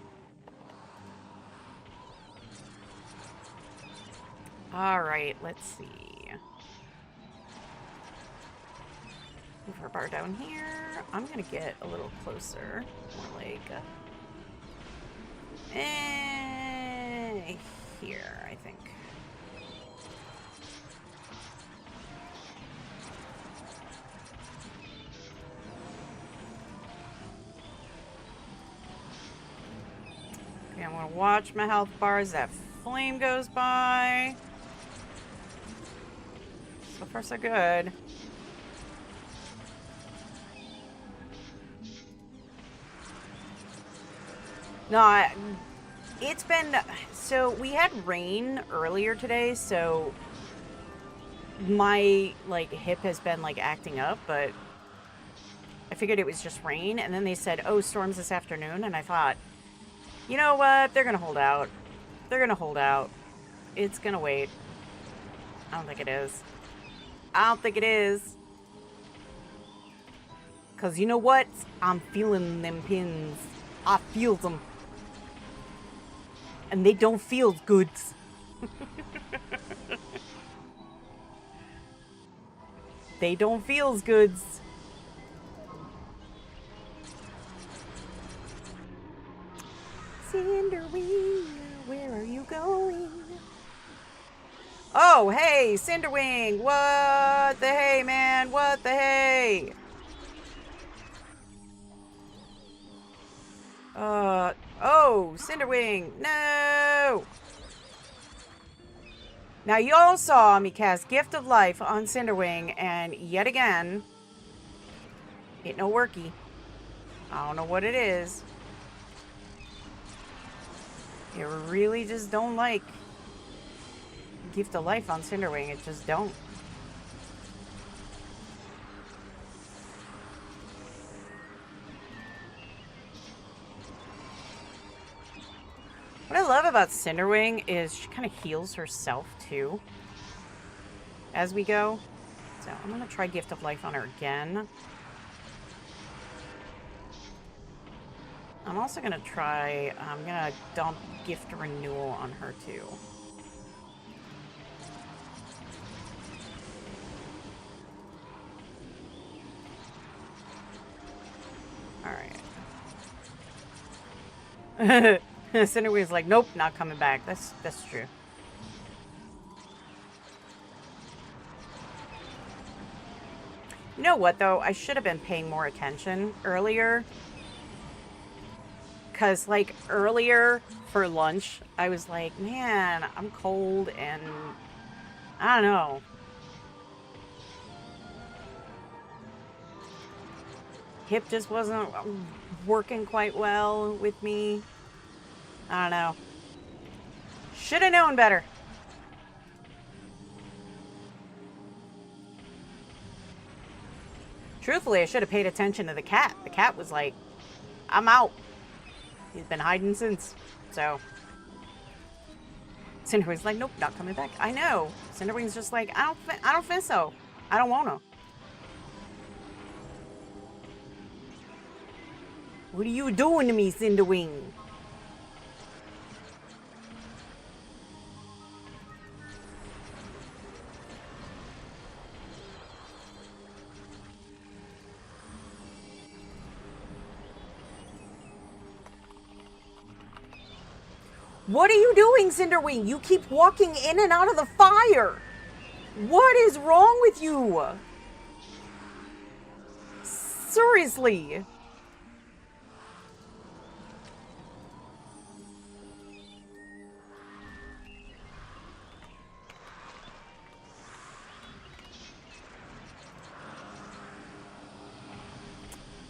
All right, let's see. Move our bar down here. I'm gonna get a little closer. More like here, I think. Okay, I'm gonna watch my health bar as that flame goes by. So far, so good. No, it's been, so we had rain earlier today, so my, like, hip has been, like, acting up, but I figured it was just rain, and then they said, oh, storms this afternoon, and I thought, you know what? They're gonna hold out. They're gonna hold out. It's gonna wait. I don't think it is. I don't think it is. Because you know what? I'm feeling them pins. I feel them. And they don't feel good. They don't feel good. Cinderwing, where are you going? Oh, hey, Cinderwing. What the hey, man? What the hey? Oh, Cinderwing. No. Now, you all saw me cast Gift of Life on Cinderwing, and yet again, it no worky. I don't know what it is. You really just don't like Gift of Life on Cinderwing. It just don't. What I love about Cinderwing is she kind of heals herself too as we go. So I'm going to try Gift of Life on her again. I'm also going to try, I'm going to dump Gift Renewal on her too. Alright. Cinderwing's like, nope, not coming back. That's true. You know what, though? I should have been paying more attention earlier. Because, like, earlier for lunch, I was like, man, I'm cold and I don't know. Hip just wasn't working quite well with me. I don't know. Should have known better. Truthfully, I should have paid attention to the cat. The cat was like, I'm out. He's been hiding since. So Cinderwing's like, nope, not coming back. I know. Cinderwing's just like, I don't think so. I don't want to. What are you doing to me, Cinderwing? What are you doing, Cinderwing? You keep walking in and out of the fire. What is wrong with you? Seriously.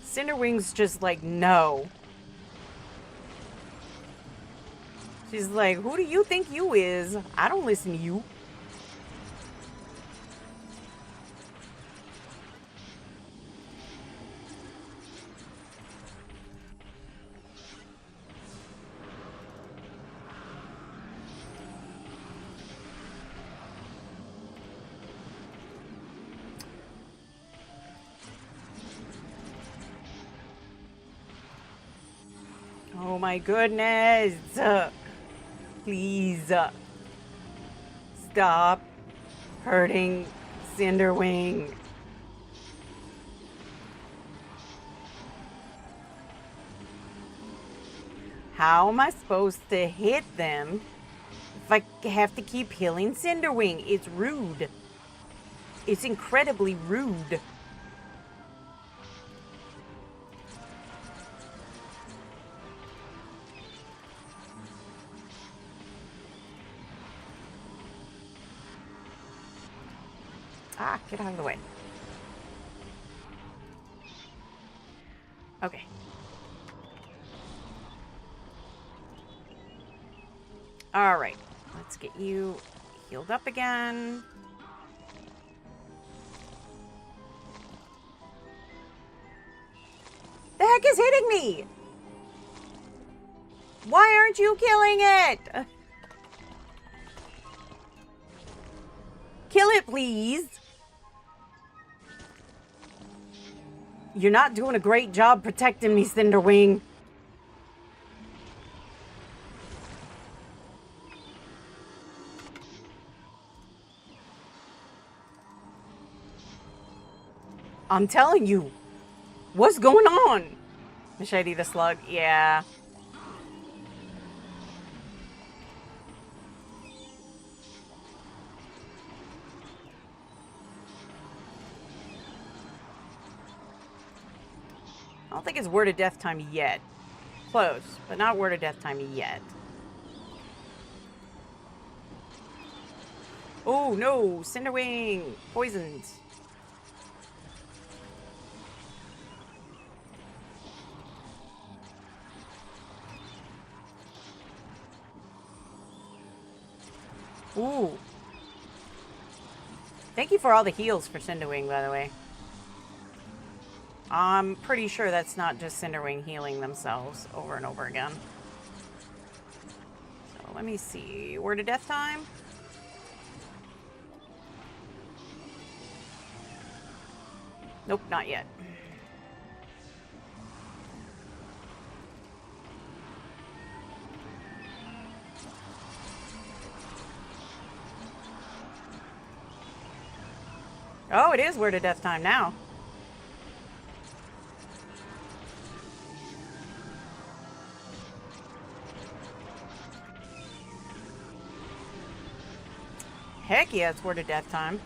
Cinderwing's just like, no. She's like, who do you think you is? I don't listen to you. Oh my goodness. Please stop hurting Cinderwing. How am I supposed to hit them if I have to keep healing Cinderwing? It's rude. It's incredibly rude. Ah, get out of the way. Okay. All right. Let's get you healed up again. heck is hitting me? Why aren't you killing it? Kill it, please. You're not doing a great job protecting me, Cinderwing. I'm telling you. What's going on? Machete the slug. Yeah. I don't think it's word of death time yet. Close, but not word of death time yet. Oh no, Cinderwing poisoned. Ooh. Thank you for all the heals for Cinderwing, by the way. I'm pretty sure that's not just Cinderwing healing themselves over and over again. So let me see. Word of death time? Nope, not yet. Oh, it is word of death time now. Heck yeah, it's word of death time.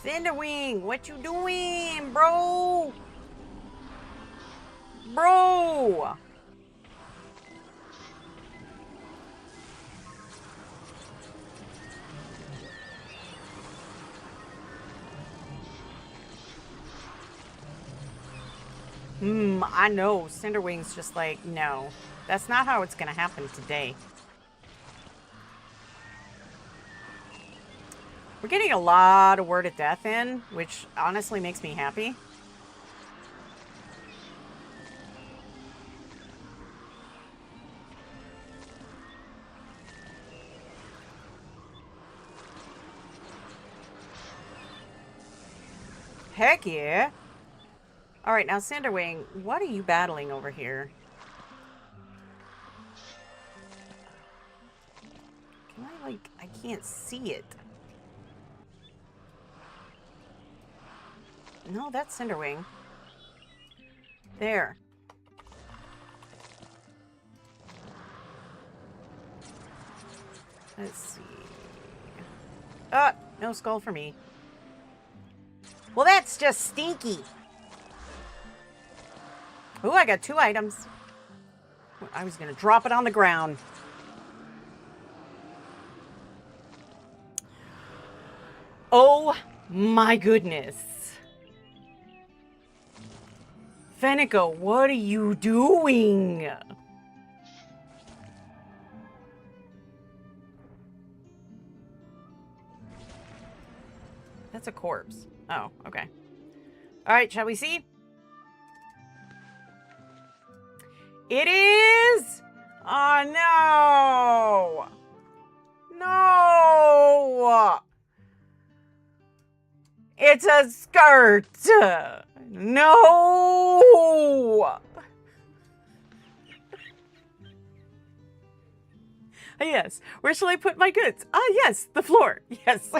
Cinderwing, what you doing, bro? Bro! I know. Cinderwing's just like, no. That's not how it's gonna happen today. We're getting a lot of word of death in, which honestly makes me happy. Heck yeah. Alright, now Cinderwing, what are you battling over here? Can I, like, I can't see it. No, that's Cinderwing. There. Let's see. No skull for me. Well, that's just stinky. Ooh, I got 2 items. I was going to drop it on the ground. Oh my goodness. Fenneko, what are you doing? That's a corpse. Oh, okay. All right, shall we see? It is! Oh, no! No! It's a skirt! No! Yes. Where shall I put my goods? Ah, yes, the floor. Yes.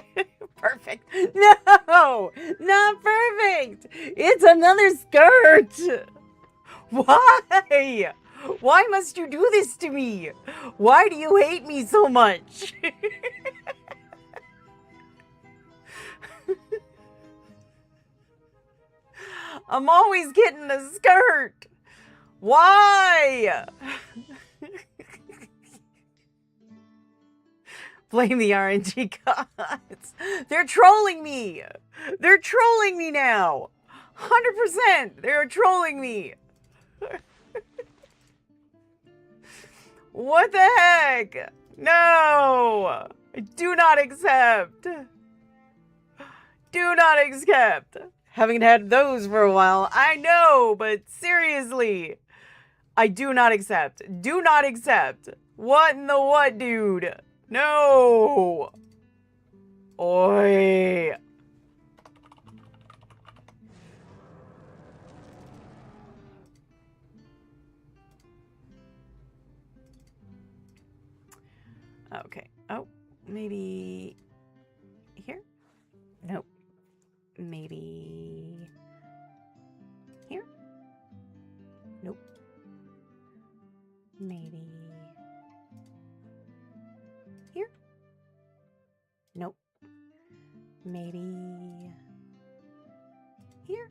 Perfect. No! Not perfect! It's another skirt! Why? Why must you do this to me? Why do you hate me so much? I'm always getting a skirt. Why? Blame the RNG gods. They're trolling me. They're trolling me now. 100%. They're trolling me. What the heck? No. I do not accept. Do not accept. Haven't had those for a while. I know, but seriously. I do not accept. Do not accept. What in the what, dude? No. Oi. Okay. Oh, maybe here? Nope. Maybe here? Nope. Maybe here? Nope. Maybe here?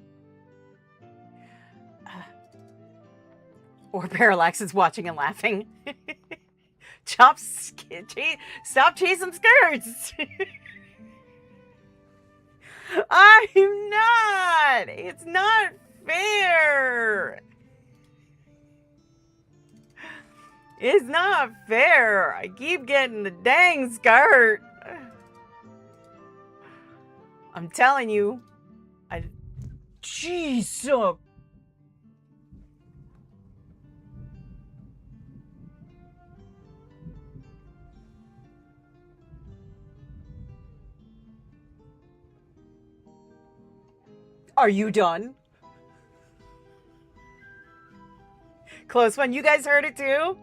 Or Parallax is watching and laughing. Stop chasing skirts. I'm not. It's not fair. It's not fair. I keep getting the dang skirt. I'm telling you. Jesus. Are you done? Close one. You guys heard it too?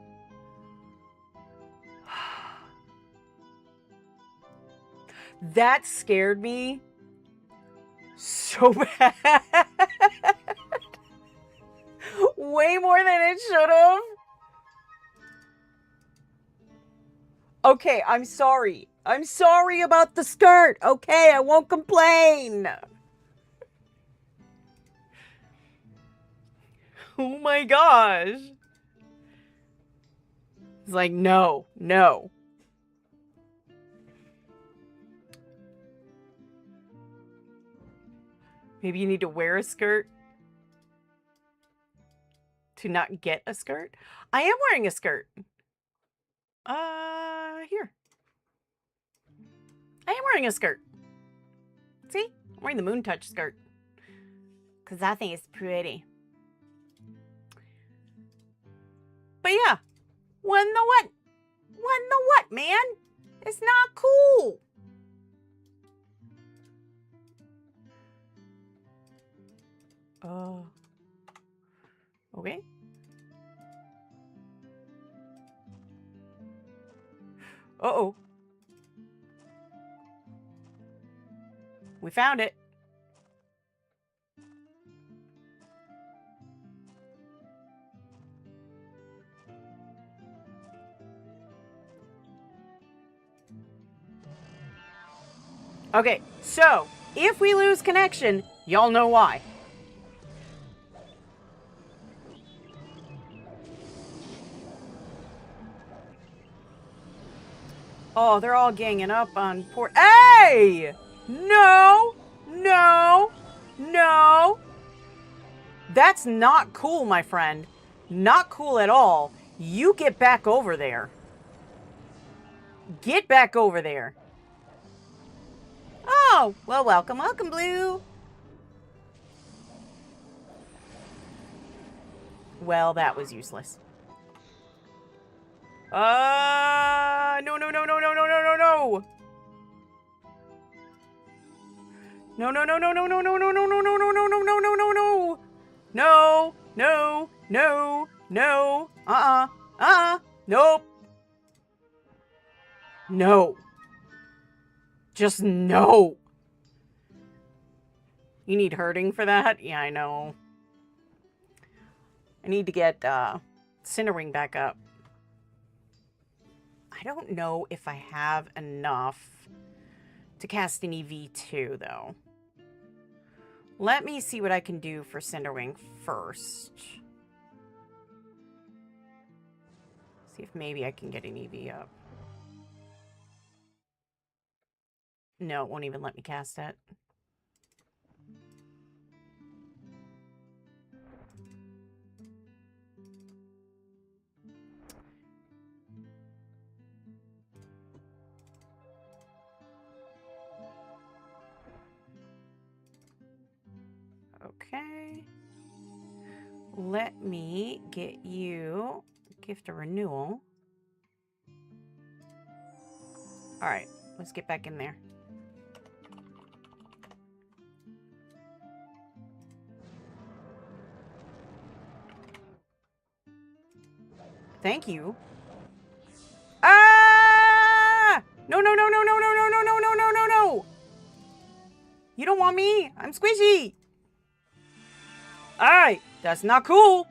That scared me so bad. Way more than it should have. Okay, I'm sorry. I'm sorry about the skirt. Okay, I won't complain. Oh my gosh. It's like, no. Maybe you need to wear a skirt to not get a skirt. I am wearing a skirt. Here. I am wearing a skirt. See? I'm wearing the Moon Touch skirt. Because I think it's pretty. But yeah. What in the what? What in the what, man? It's not cool. Okay. Uh-oh. We found it. Okay, so if we lose connection, y'all know why. Oh, they're all ganging up on poor... Hey! No! That's not cool, my friend. Not cool at all. You get back over there. Get back over there. Oh, well, welcome, Blue. Well, that was useless. No. No. Nope. No. Just no. You need hurting for that? Yeah, I know. I need to get Cinderwing back up. I don't know if I have enough to cast an EV2, though. Let me see what I can do for Cinderwing first. See if maybe I can get an EV up. No, it won't even let me cast it. Okay. Let me get you gift of renewal. All right, let's get back in there. Thank you. Ah! No, no, no, no, no, no, no, no, no, no, no, no, no. You don't want me. I'm squishy. All right, that's not cool.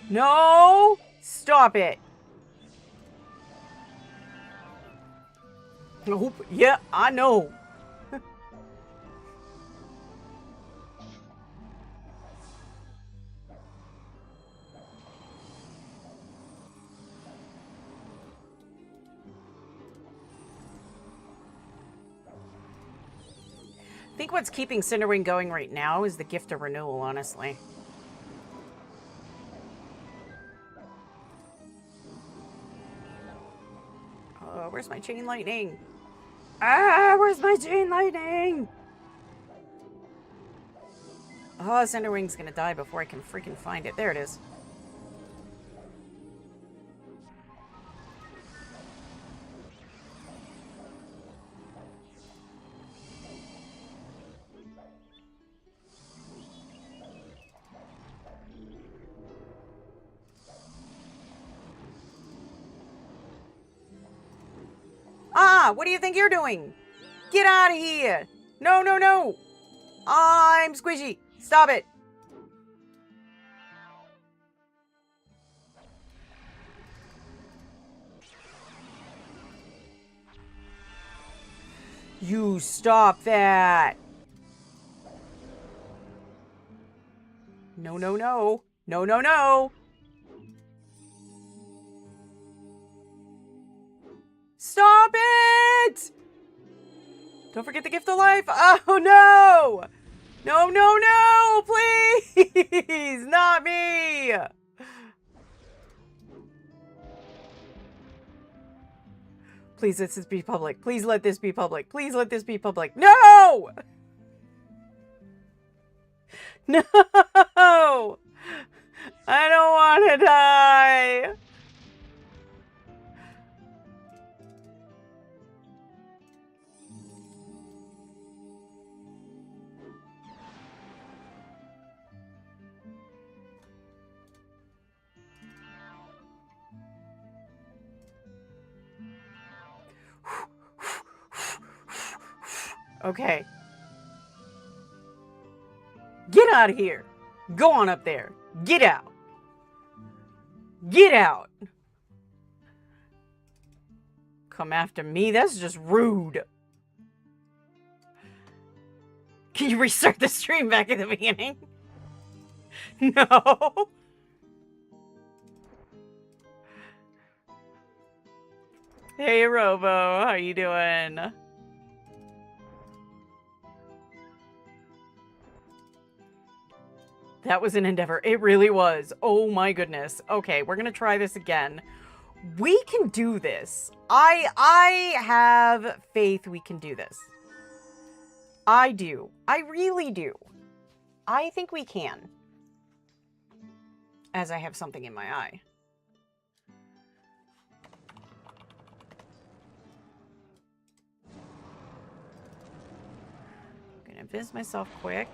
No, stop it. Nope. Yeah, I know. I think what's keeping Cinderwing going right now is the gift of renewal, honestly. Where's my chain lightning? Ah, where's my chain lightning? Oh, Cinderwing's gonna die before I can freaking find it. There it is. Ah, what do you think you're doing? Get out of here. No, no, no. I'm squishy. Stop it. You stop that. No, no, no. No, no, no. Stop it! Don't forget the gift of life. Oh, no. No, no, no. Please. Not me. Please let this be public. Please let this be public. Please let this be public. No! No! I don't want to die. Okay. Get out of here. Go on up there. Get out. Get out. Come after me? That's just rude. Can you restart the stream back at the beginning? No. Hey, Robo. How you doing? That was an endeavor. It really was. Oh my goodness. Okay, we're gonna try this again. We can do this. I have faith we can do this. I do. I really do. I think we can. As I have something in my eye. I'm gonna visit myself quick.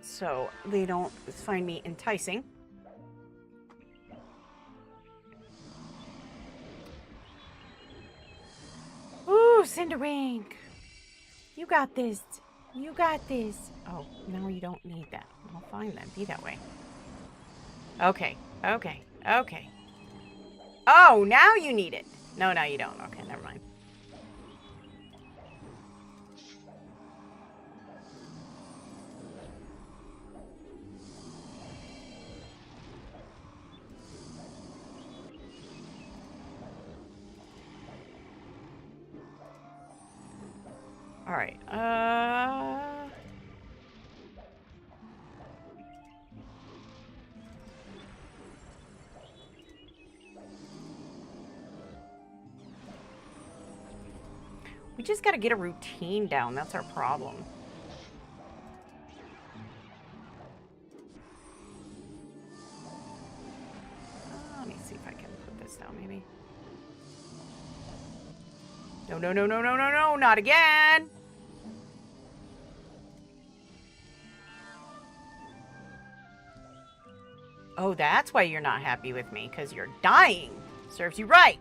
So they don't find me enticing. Ooh, Cinderwing. You got this. You got this. Oh, no, you don't need that. Well, fine then. Be that way. Okay. Okay. Okay. Oh, now you need it. No, now you don't. Okay, never mind. Alright, we just gotta get a routine down. That's our problem. Let me see if I can put this down, maybe. No, no, no, no, no, no, no, not again! Oh, that's why you're not happy with me, because you're dying. Serves you right.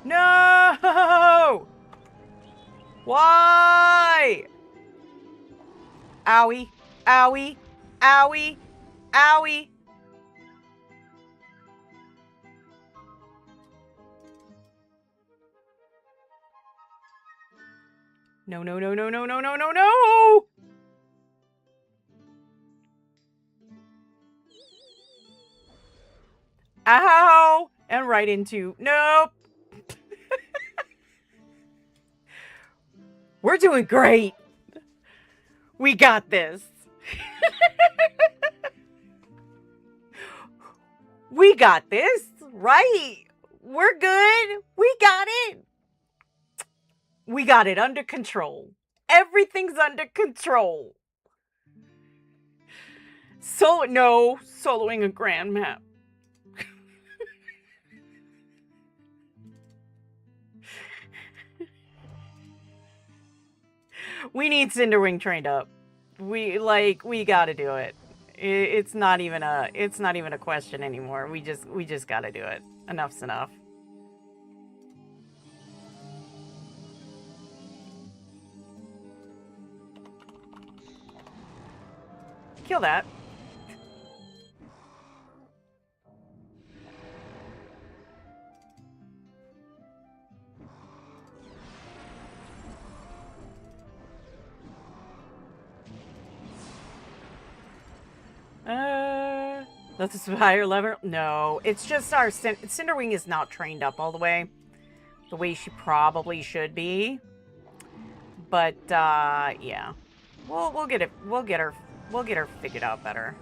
No! Why? Owie, owie, owie, owie. No, no, no, no, no, no, no, no, no! Ow! And right into, nope. We're doing great. We got this. We got this, right? We're good. We got it. We got it under control. Everything's under control. So, no, soloing a grand map. We need Cinderwing trained up. We gotta do it. It's not even a question anymore. We just gotta do it. Enough's enough. Kill that. That's a higher level? No, it's just our Cinderwing is not trained up all the way she probably should be. But yeah, we'll get her figured out better.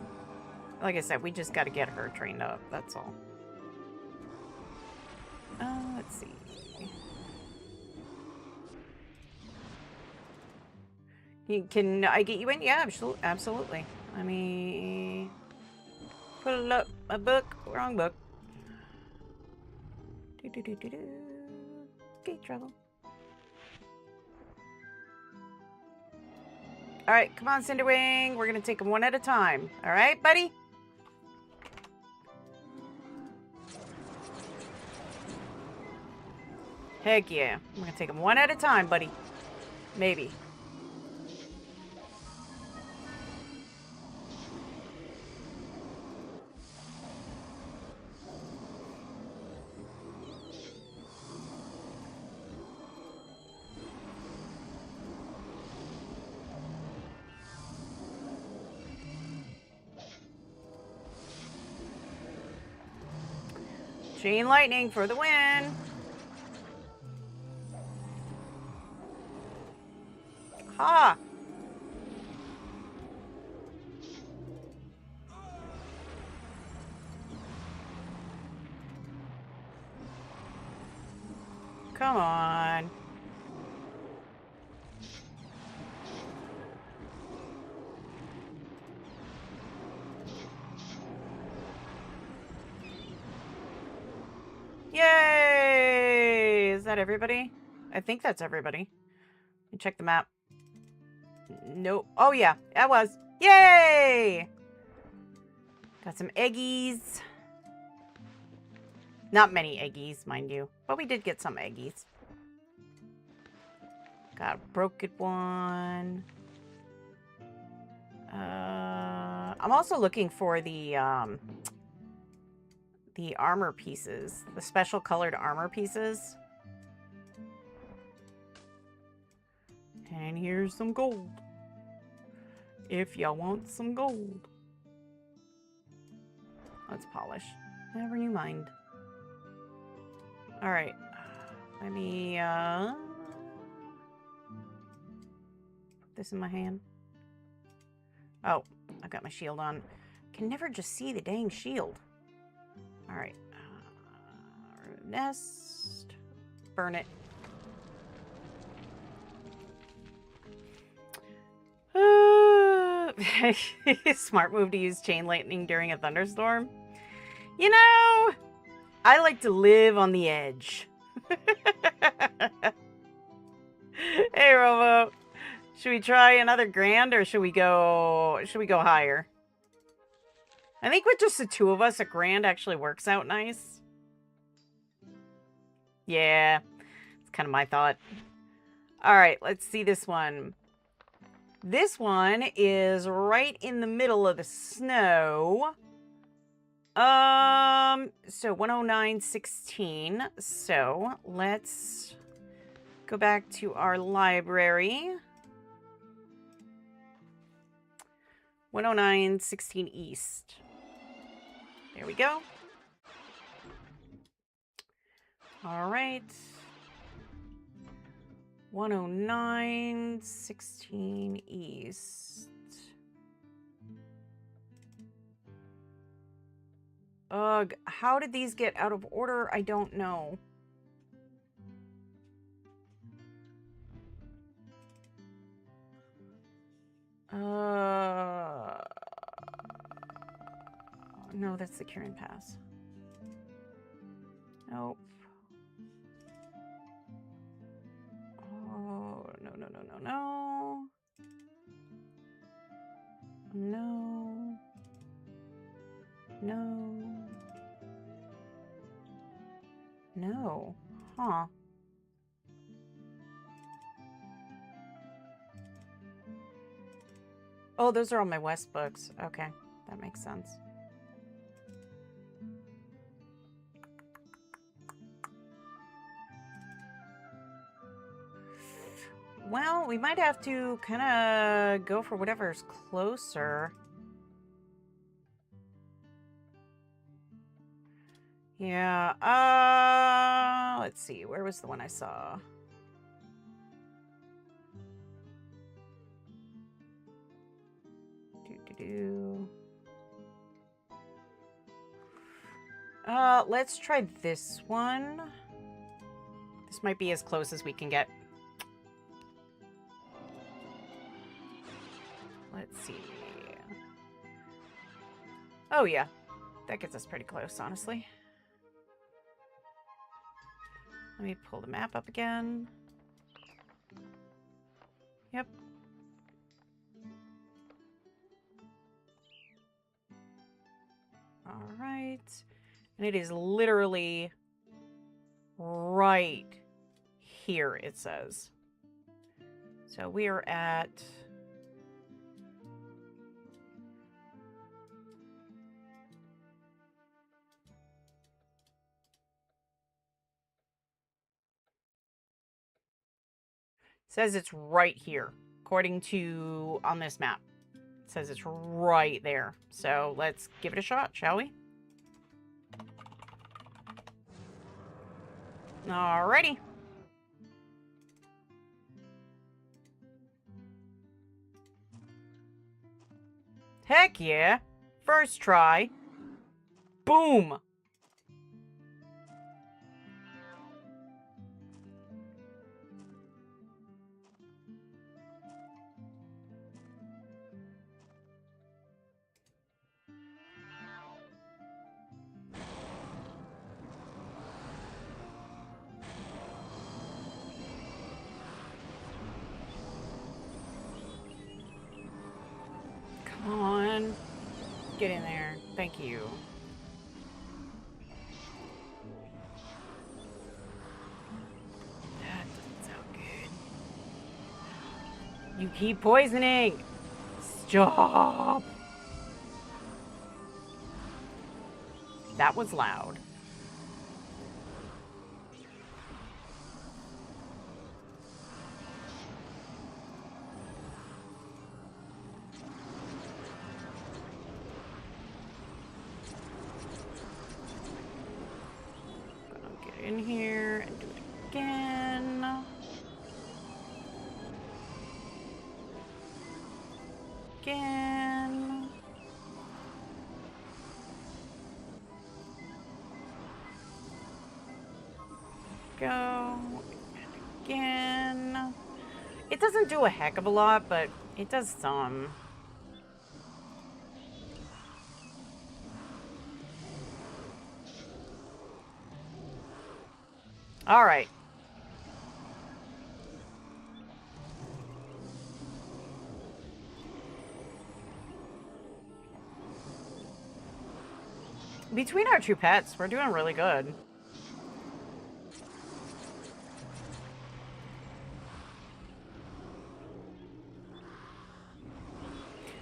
Like I said, we just got to get her trained up. That's all. Let's see. Can I get you in? Yeah, absolutely. Let me pull up a book. Wrong book. Okay, trouble. All right, come on, Cinderwing. We're gonna take them one at a time. All right, buddy. Heck yeah. I'm gonna take them one at a time, buddy. Maybe. Chain lightning for the win. Ha! Come on. Yay! Is that everybody? I think that's everybody. Let me check the map. Nope. Oh, yeah. That was. Yay! Got some eggies. Not many eggies, mind you. But we did get some eggies. Got a broken one. I'm also looking for the the armor pieces, the special colored armor pieces. And here's some gold. If y'all want some gold. Let's polish. Never you mind. Alright. Let me, put this in my hand. Oh, I've got my shield on. Can never just see the dang shield. Alright. Nest. Burn it. Smart move to use chain lightning during a thunderstorm. You know, I like to live on the edge. Hey, Robo. Should we try another grand or should we go higher? I think with just the two of us, a grand actually works out nice. Yeah, it's kind of my thought. All right, let's see this one. This one is right in the middle of the snow. So 109.16. So let's go back to our library. 109.16 East. There we go. All right. 109.16 East. Ugh, how did these get out of order? I don't know. No, that's the Kieran Pass. Nope. Oh, no. No. No. No. Huh. Oh, those are all my West books. Okay, that makes sense. Well, we might have to kind of go for whatever's closer. Yeah, let's see. Where was the one I saw? Let's try this one. This might be as close as we can get. Let's see. Oh, yeah. That gets us pretty close, honestly. Let me pull the map up again. Yep. All right. And it is literally right here, it says. So we are at... says it's right here, according to on this map. It says it's right there. So let's give it a shot, shall we? Alrighty. Heck yeah. First try. Boom. Come on. Get in there. Thank you. That doesn't sound good. You keep poisoning. Stop. That was loud. Get in here and do it again. Again. Go. And again. It doesn't do a heck of a lot, but it does some. All right. Between our two pets, we're doing really good.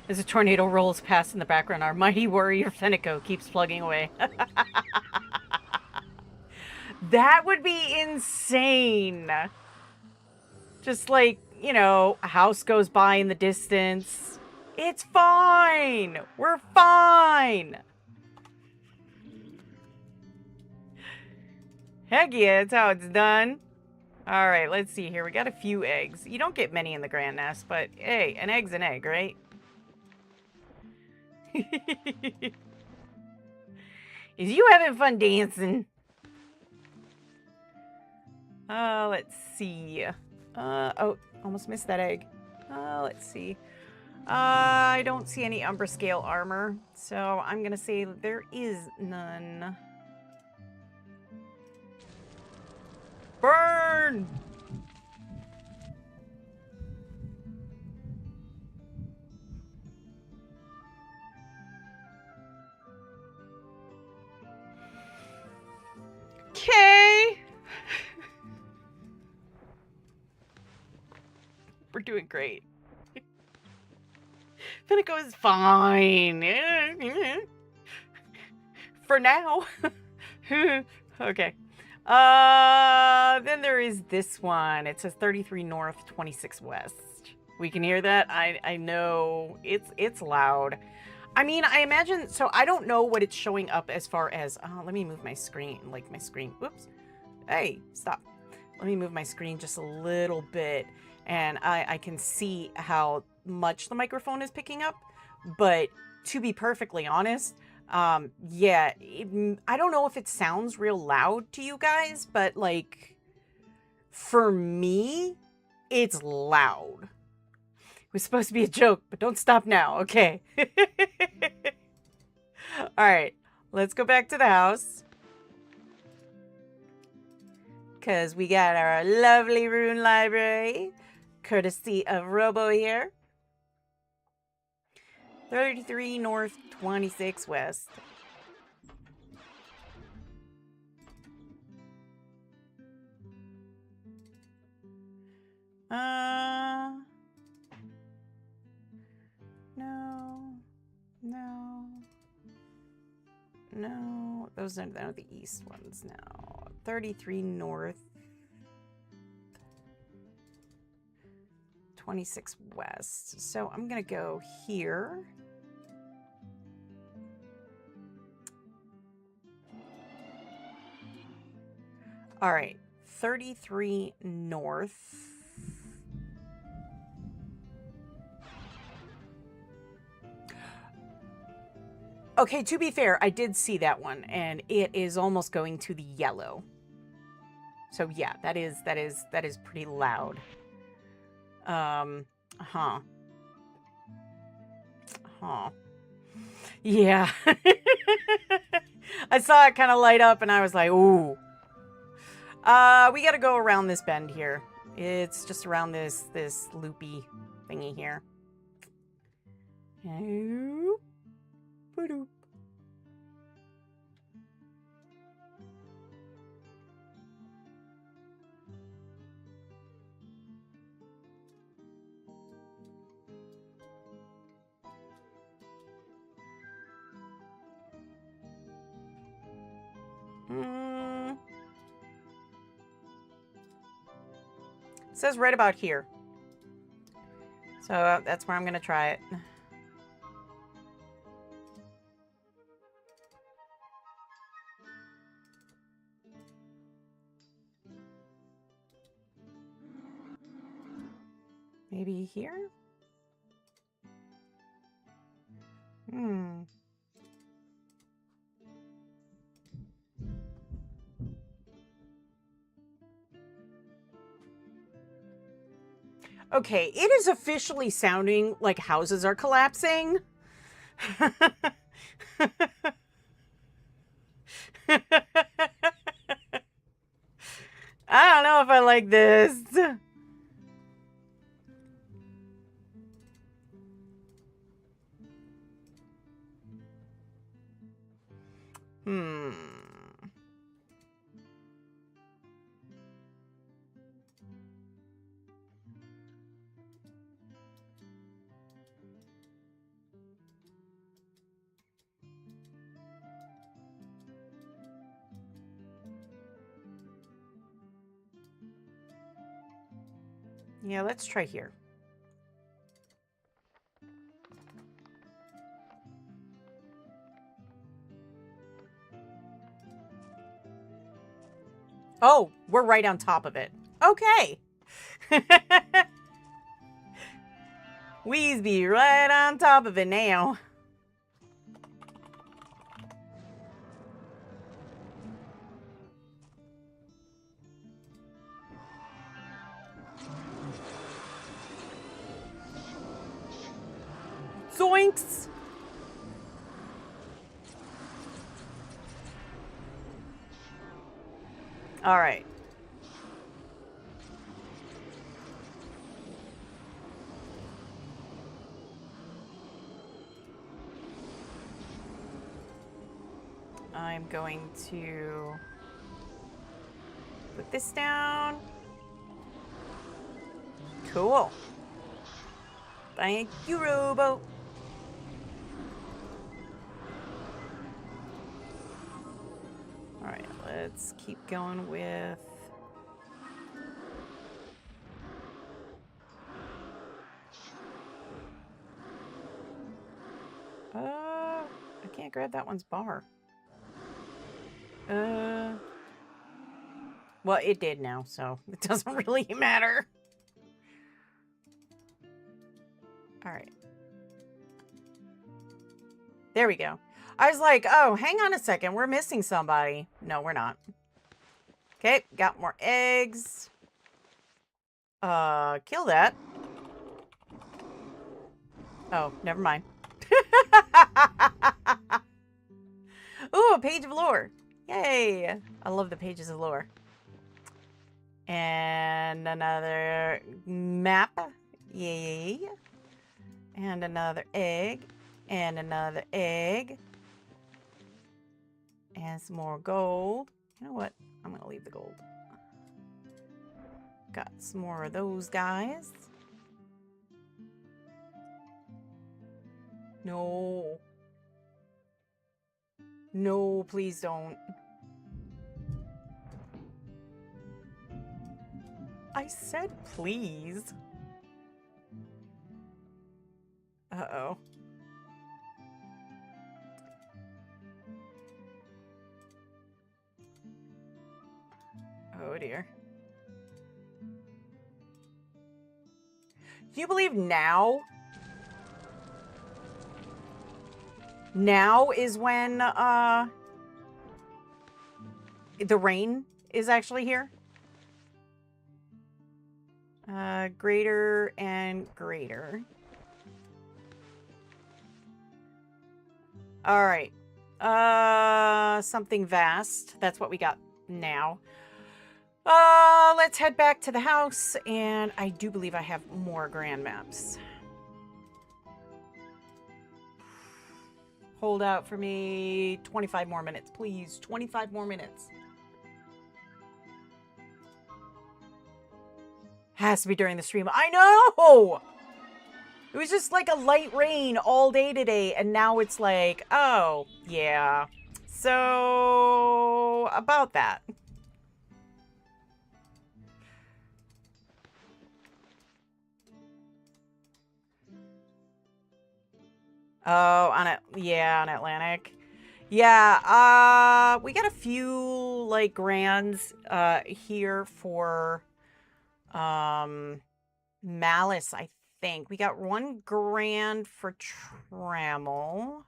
As a tornado rolls past in the background, our mighty warrior Fenneko keeps plugging away. That would be insane. Just like, you know, a house goes by in the distance. It's fine. We're fine. Heck yeah, that's how it's done. All right, let's see here. We got a few eggs. You don't get many in the grand nest, but hey, an egg's an egg, right? Is you having fun dancing? Let's see. Oh, almost missed that egg. Let's see. I don't see any Umbra Scale armor, so I'm gonna say there is none. Burn! Okay. We're doing great. Fenneko is fine. For now. Okay. Then there is this one. It says 33 north, 26 west. We can hear that. I know it's loud. I mean, I imagine, so I don't know what it's showing up as far as, let me move my screen, whoops. Hey, stop. Let me move my screen just a little bit, and I can see how much the microphone is picking up, but to be perfectly honest, yeah, I don't know if it sounds real loud to you guys, but like, for me, it's loud. It was supposed to be a joke, but don't stop now, okay? All right, let's go back to the house. Because we got our lovely rune library, courtesy of Robo here. 33 north, 26 west. No. Those are the east ones now. 33 north. 26 west. So I'm going to go here. All right. 33 north. Okay, to be fair, I did see that one, and it is almost going to the yellow. So yeah, that is pretty loud. Yeah. I saw it kind of light up, and I was like, ooh. We got to go around this bend here. It's just around this loopy thingy here. Ba-doop. It says right about here. So that's where I'm going to try it. Maybe here? Okay, it is officially sounding like houses are collapsing. I don't know if I like this. Yeah, let's try here. Oh, we're right on top of it. Okay. We's be right on top of it now. Zoinks! All right. I'm going to put this down. Cool. Thank you, Robo. All right, let's keep going with... I can't grab that one's bar. Well, it did now, so it doesn't really matter. All right. There we go. I was like, oh, hang on a second. We're missing somebody. No, we're not. Okay, got more eggs. Kill that. Oh, never mind. Ooh, a page of lore. Yay. I love the pages of lore. And another map. Yay. And another egg. And another egg. And some more gold. You know what? I'm going to leave the gold. Got some more of those guys. No. No, please don't. I said please. Uh-oh. Oh dear. Can you believe now? Now is when the rain is actually here. Greater and greater. All right. Something vast. That's what we got now. Let's head back to the house, and I do believe I have more grand maps. Hold out for me 25 more minutes, please. 25 more minutes. Has to be during the stream. I know! It was just like a light rain all day today, and now it's like, oh, yeah. So, about that. Oh, on Atlantic. Yeah, we got a few, like, grands, here for, Malice, I think. We got 1 grand for Trammel.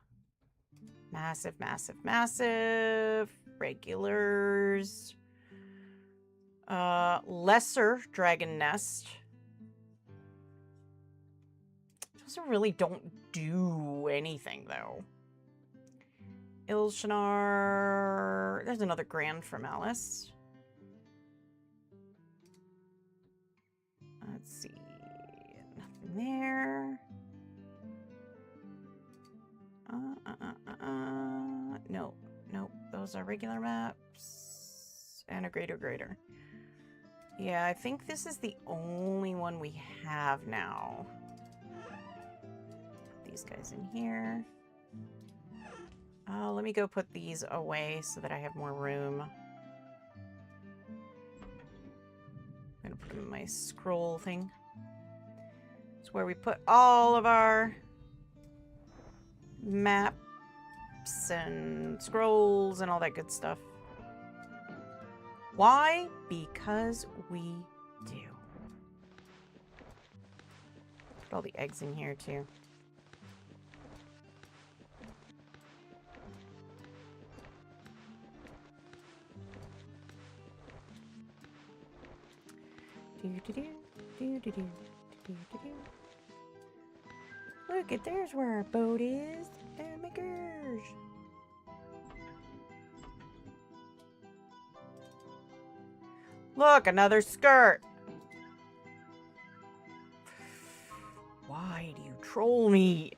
Massive, massive, massive. Regulars. Lesser Dragon Nest. Those really don't do anything, though. Ilshanar. There's another grand from Alice. Let's see. Nothing there. Nope. Nope. Those are regular maps. And a greater. Yeah, I think this is the only one we have now. Put these guys in here. Oh, let me go put these away so that I have more room. I'm gonna put them in my scroll thing. It's where we put all of our maps and scrolls and all that good stuff. Why? Because we do. Put all the eggs in here too. Look at, there's where our boat is. Oh my gosh. Look, another skirt. Why do you troll me?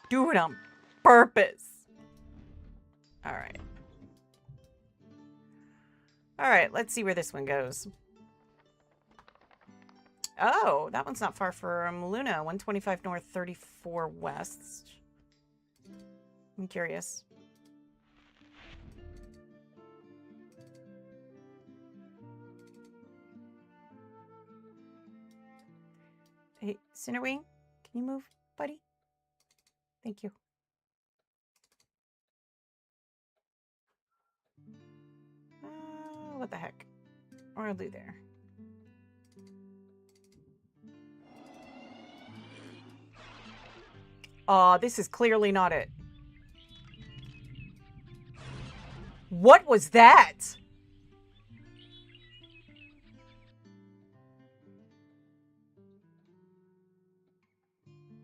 Do it on purpose. All right. All right, let's see where this one goes. Oh, that one's not far from Luna. 125 north, 34 west. I'm curious. Hey, Cinderwing, can you move, buddy? Thank you. What the heck? Or I'll do there. This is clearly not it. What was that?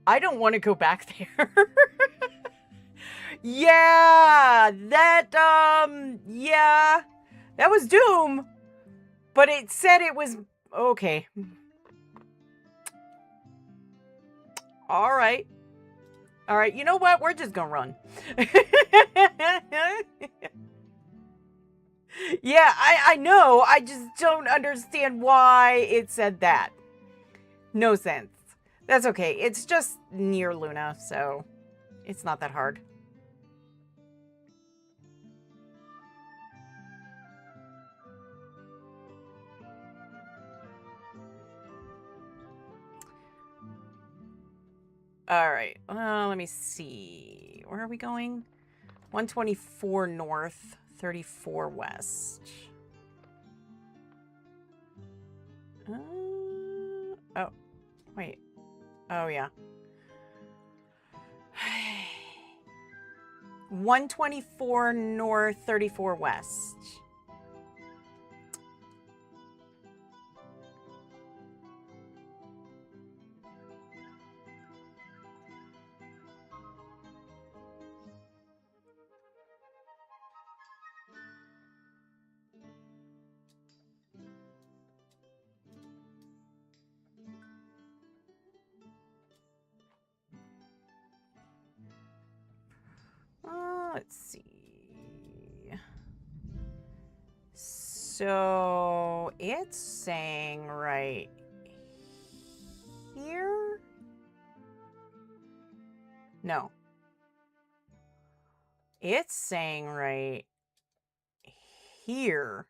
I don't want to go back there. Yeah, yeah, that was Doom, but it said it was, okay. All right, you know what? We're just gonna run. Yeah, I know, I just don't understand why it said that. No sense. That's okay, it's just near Luna, so it's not that hard. All right, let me see. Where are we going? 124 north, 34 west. Oh, wait. Oh, yeah. 124 north, 34 west. Let's see. So it's saying right here? No. It's saying right here.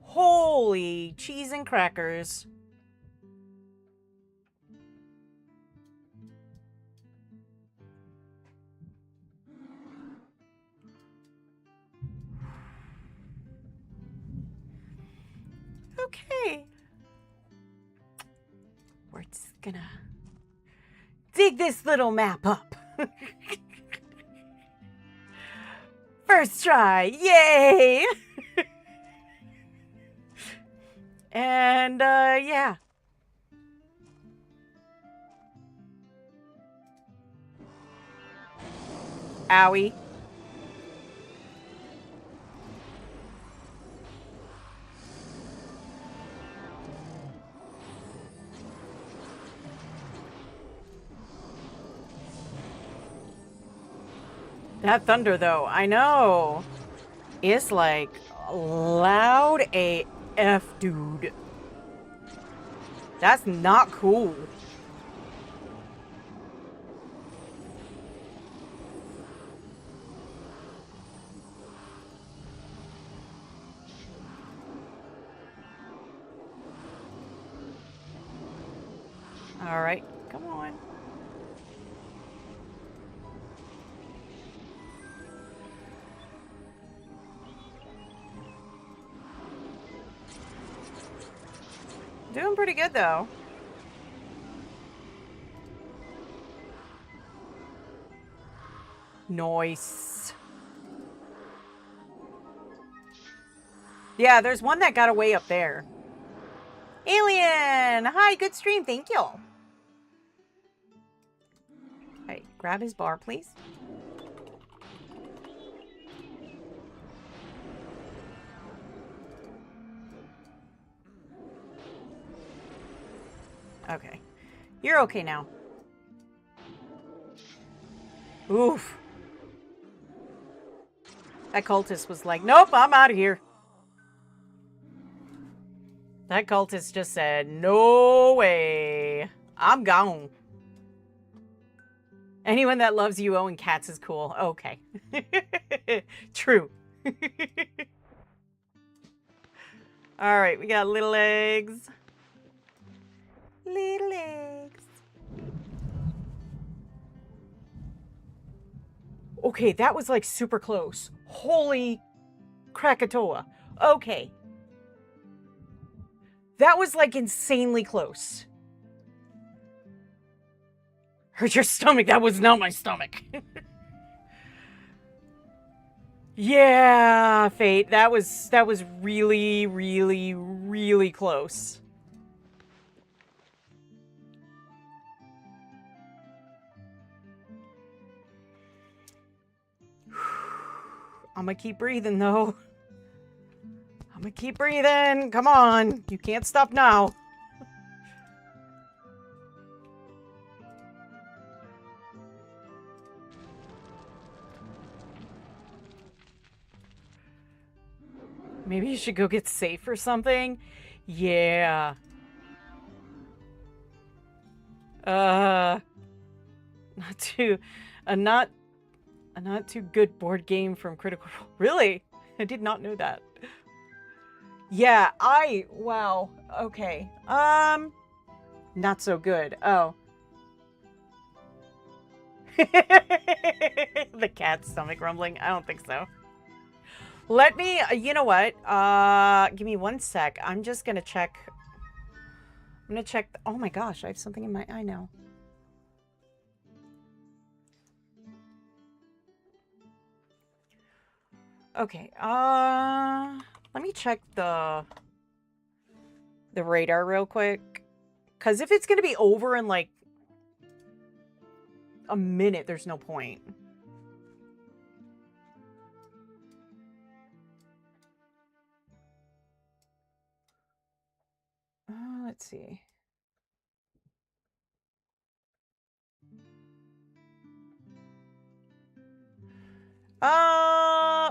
Holy cheese and crackers. Okay. We're just gonna dig this little map up. First try. Yay! And, yeah. Owie. That thunder, though, I know. It's like loud AF, dude. That's not cool. All right, come on. Doing pretty good, though. Nice. Yeah, there's one that got away up there. Alien! Hi, good stream, thank you. Hey, grab his bar, please. Okay. You're okay now. Oof. That cultist was like, nope, I'm out of here. That cultist just said, no way. I'm gone. Anyone that loves UO and cats is cool. Okay. True. All right, we got little eggs. Little eggs. Okay, that was like super close. Holy Krakatoa. Okay. That was like insanely close. Hurt your stomach. That was not my stomach. Yeah, Fate. That was really, really, really close. I'm gonna keep breathing, though. I'm gonna keep breathing. Come on. You can't stop now. Maybe you should go get safe or something. Yeah. Not too good board game from Critical Role. Really? I did not know that. Yeah, wow. Okay. Not so good. Oh. The cat's stomach rumbling? I don't think so. Let me, you know what? Give me 1 sec. I'm just gonna check. I'm gonna check. Oh my gosh, I have something in my eye now. Okay, let me check the radar real quick. Because if it's gonna be over in like a minute, there's no point. Let's see.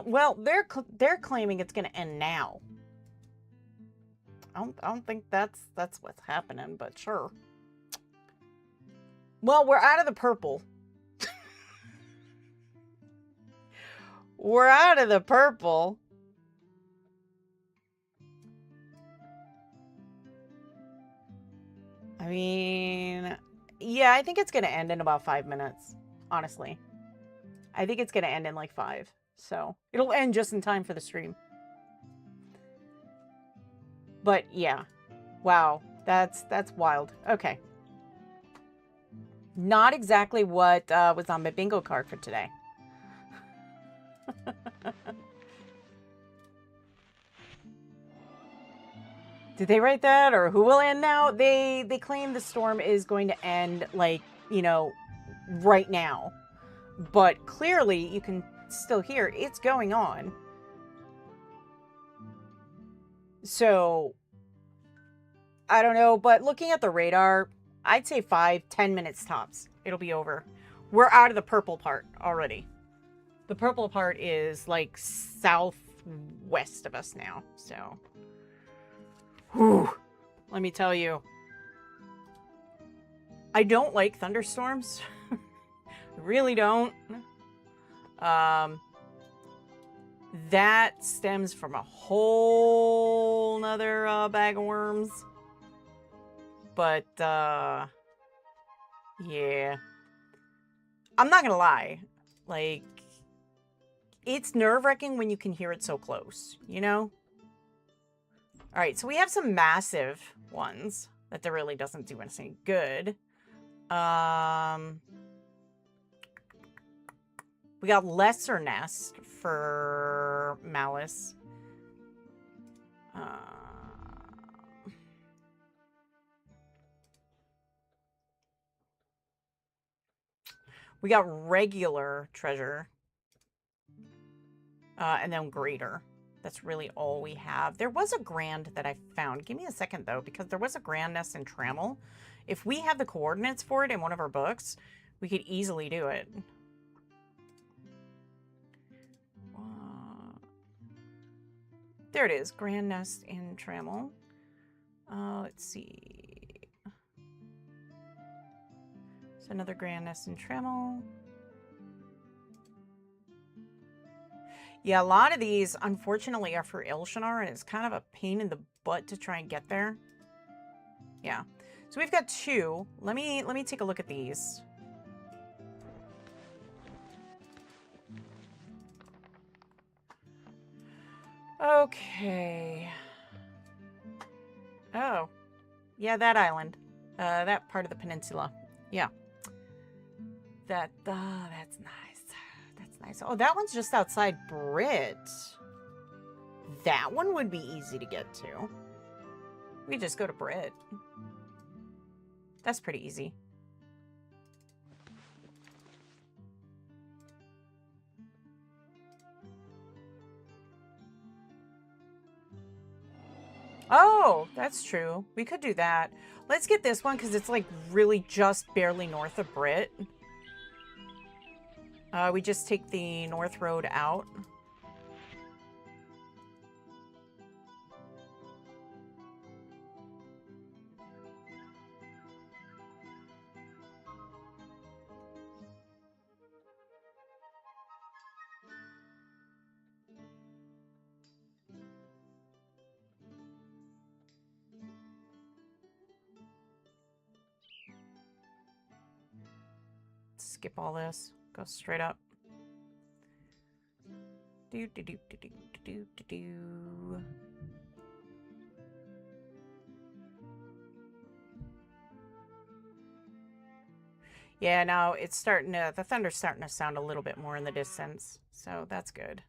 Well, they're claiming it's gonna end now. I don't think that's what's happening, but sure. Well, we're out of the purple. We're out of the purple. I mean, yeah, I think it's gonna end in about 5 minutes, honestly. I think it's gonna end in like 5. So it'll end just in time for the stream. But yeah. Wow. That's wild. Okay. Not exactly what was on my bingo card for today. Did they write that, or who will end now? They claim the storm is going to end, like, you know, right now. But clearly you can still hear it's going on. So I don't know, but looking at the radar, I'd say 5-10 minutes tops. It'll be over. We're out of the purple part already. The purple part is like southwest of us now, so. Whew. Let me tell you. I don't like thunderstorms. Really don't. That stems from a whole nother bag of worms. But, yeah. I'm not gonna lie. Like, it's nerve-wracking when you can hear it so close, you know? Alright, so we have some massive ones that really doesn't do us any good. We got Lesser Nest for Malice. We got Regular Treasure. And then Greater. That's really all we have. There was a Grand that I found. Give me a second, though, because there was a Grand Nest in Trammel. If we have the coordinates for it in one of our books, we could easily do it. There it is. Grand Nest in Trammel. Let's see. So another Grand Nest in Trammel. Yeah, a lot of these, unfortunately, are for Ilshanar, and it's kind of a pain in the butt to try and get there. Yeah. So we've got 2. Let me take a look at these. Okay. Oh. Yeah, that island. That part of the peninsula. Yeah. That's nice. Nice. Oh, that one's just outside Brit. That one would be easy to get to. We just go to Brit. That's pretty easy. Oh, that's true. We could do that. Let's get this one because it's like really just barely north of Brit. We just take the North Road out. Skip all this. Go straight up. Do. Yeah, now it's starting to, the thunder's starting to sound a little bit more in the distance, so that's good.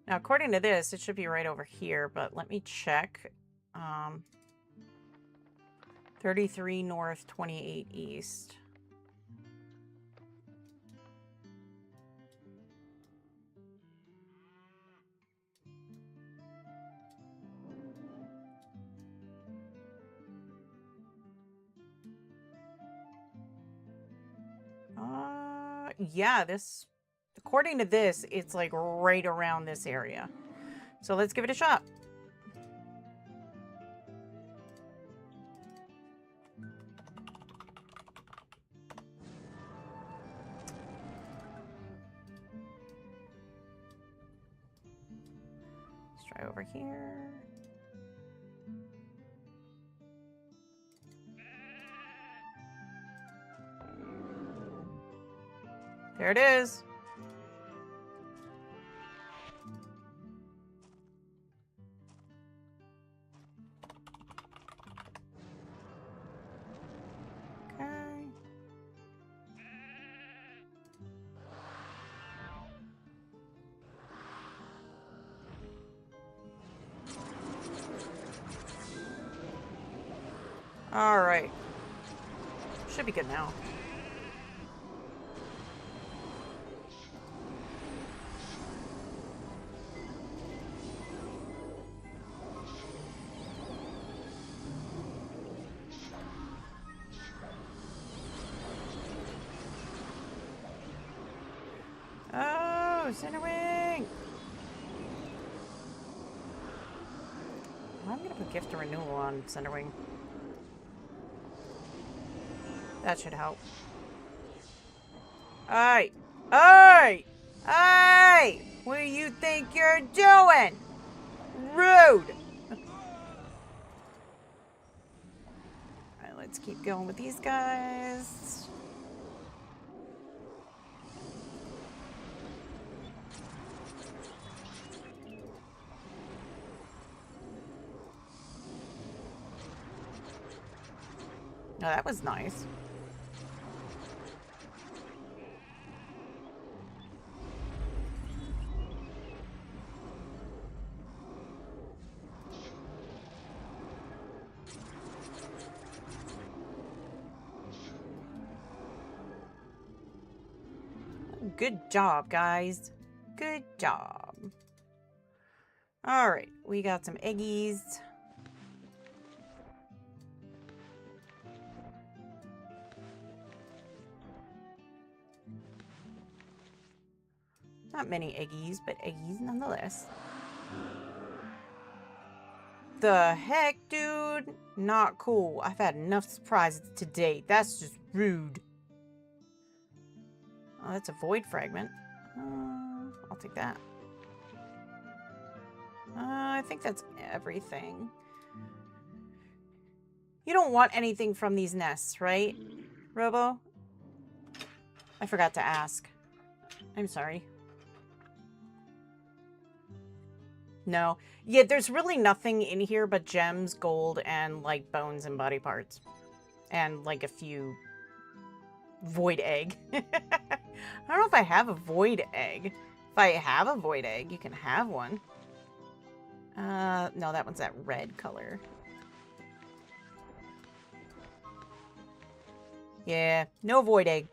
Now, according to this, it should be right over here, but let me check. 33 north, 28 east. Yeah, this, according to this, it's like right around this area. So let's give it a shot. Let's try over here. There it is. Okay. All right. Should be good now. Oh, Cinderwing! I'm gonna put gift of renewal on Cinderwing. That should help. Hey! Hey! Hey! What do you think you're doing? Rude! Alright, let's keep going with these guys. Oh, that was nice. Good job, guys. Good job. All right, we got some eggies. Not many eggies, but eggies nonetheless. The heck, dude? Not cool. I've had enough surprises to date. That's just rude. Oh, that's a void fragment. I'll take that. I think that's everything. You don't want anything from these nests, right, Robo? I forgot to ask. I'm sorry. No. Yeah, there's really nothing in here but gems, gold, and, like, bones and body parts. And, like, a few... void egg. I don't know if I have a void egg. If I have a void egg, you can have one. No, that one's that red color. Yeah, no void egg.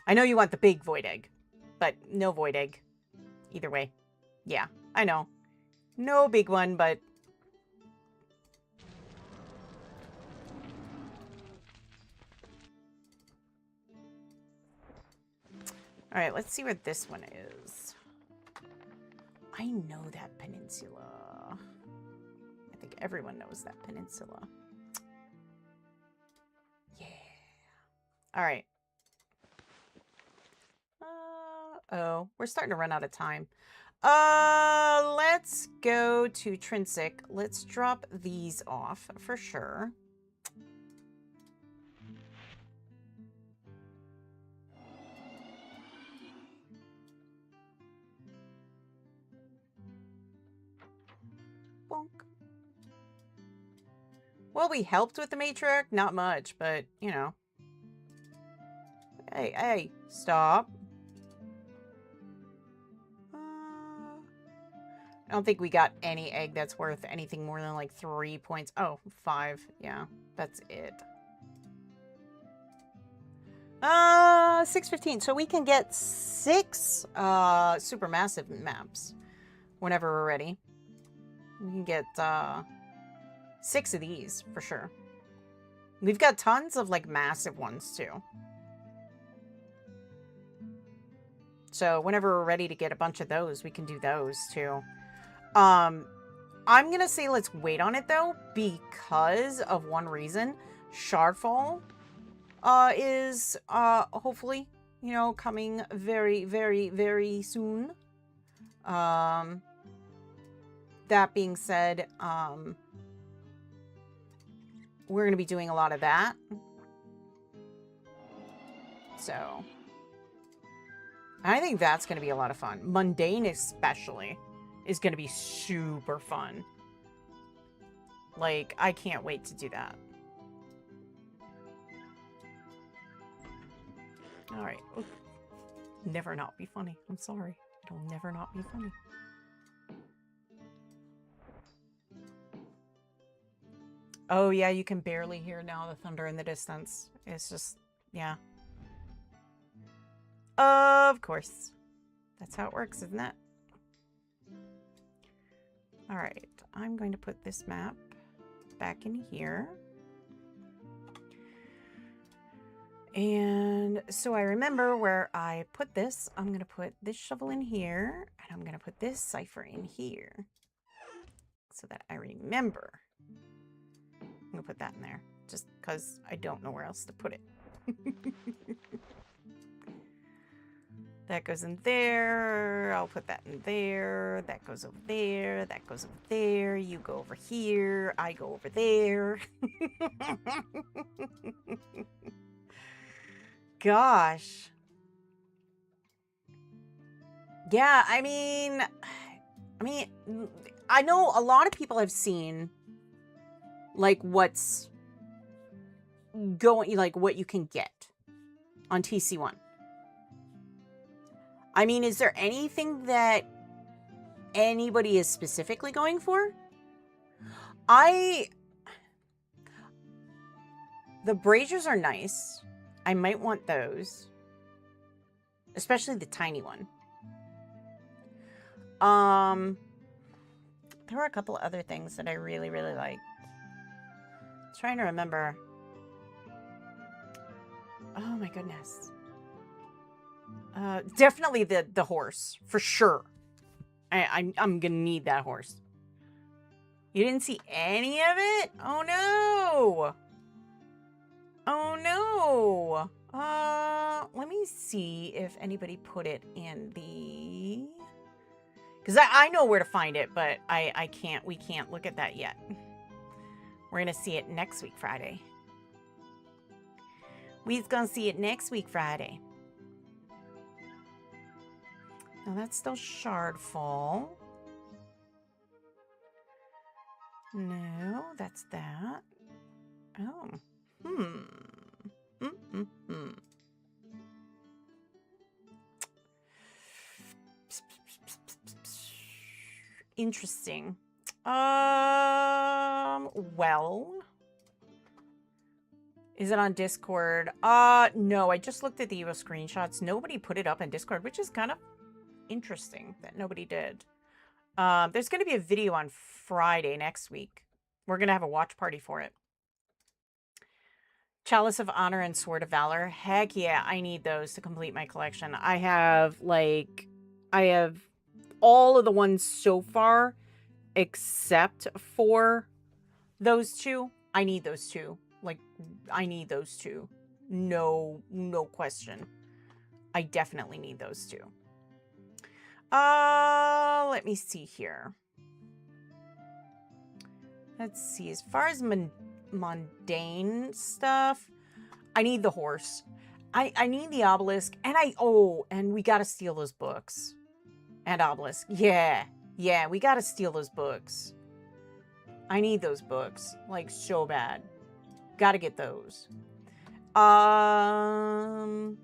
I know you want the big void egg, but no void egg. Either way. Yeah, I know. No big one, but... Alright, let's see where this one is. I know that peninsula. I think everyone knows that peninsula. Yeah. Alright. Oh, we're starting to run out of time. Let's go to Trinsic. Let's drop these off for sure. Bonk. Well, we helped with the matriarch. Not much, but, you know. Hey, hey, stop. I don't think we got any egg that's worth anything more than like 3 points. Oh, 5. Yeah, that's it. 615. So we can get 6 supermassive maps whenever we're ready. We can get 6 of these for sure. We've got tons of like massive ones too. So whenever we're ready to get a bunch of those, we can do those too. I'm gonna say let's wait on it though, because of one reason. Shardfall is hopefully, you know, coming very, very, very soon. That being said, we're gonna be doing a lot of that. So I think that's going to be a lot of fun. Mundane especially is going to be super fun. Like, I can't wait to do that. All right. Oof. Never not be funny. I'm sorry. It'll never not be funny. Oh, yeah, you can barely hear now the thunder in the distance. It's just, yeah. Of course. That's how it works, isn't it? All right. I'm going to put this map back in here. And so I remember where I put this. I'm going to put this shovel in here, and I'm going to put this cipher in here so that I remember. I'm going to put that in there just because I don't know where else to put it. That goes in there. I'll put that in there. That goes over there. That goes over there. You go over here. I go over there. Gosh. Yeah, I mean, I know a lot of people have seen like what's going, like what you can get on TC1. I mean, is there anything that anybody is specifically going for? The braziers are nice. I might want those. Especially the tiny one. There were a couple other things that I really, really liked. Trying to remember. Oh my goodness. Definitely the horse, for sure. I'm gonna need that horse. You didn't see any of it? Oh no! Oh no! Let me see if anybody put it in the... Because I know where to find it, but we can't look at that yet. We're gonna see it next week, Friday. We're gonna see it next week, Friday. Now that's still shard full. No, that's that. Oh. Interesting. Well. Is it on Discord? No, I just looked at the Evo screenshots. Nobody put it up in Discord, which is kind of interesting that nobody did. There's going to be a video on Friday next week. We're going to have a watch party for it. Chalice of Honor and Sword of Valor. Heck yeah, I need those to complete my collection. I have all of the ones so far except for those two. I need those two. Like, I need those two. No question. I definitely need those two. Let me see here. Let's see. As far as mundane stuff, I need the horse. I need the obelisk. And we gotta steal those books. And obelisk. Yeah, we gotta steal those books. I need those books. Like, so bad. Gotta get those. Oh.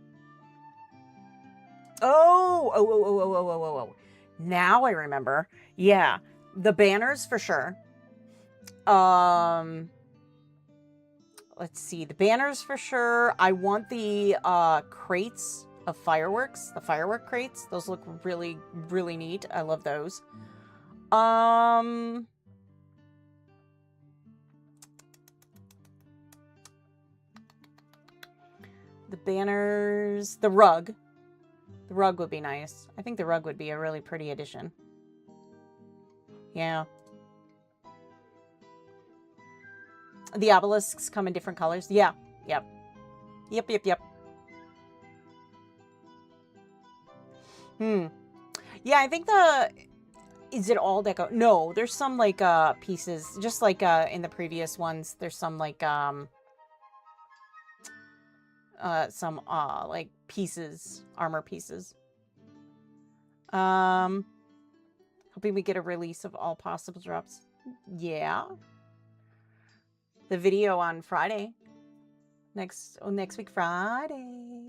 Now I remember. Yeah. The banners for sure. Let's see. The banners for sure. I want the crates of fireworks. The firework crates. Those look really, really neat. I love those. The banners. The rug. The rug would be nice. I think the rug would be a really pretty addition. Yeah. The obelisks come in different colors. Yeah. Yep. Yeah, I think is it all deco? No, there's some like pieces, just like in the previous ones, there's some like like pieces, armor pieces. Hoping we get a release of all possible drops. Yeah. The video on Friday. Next week Friday.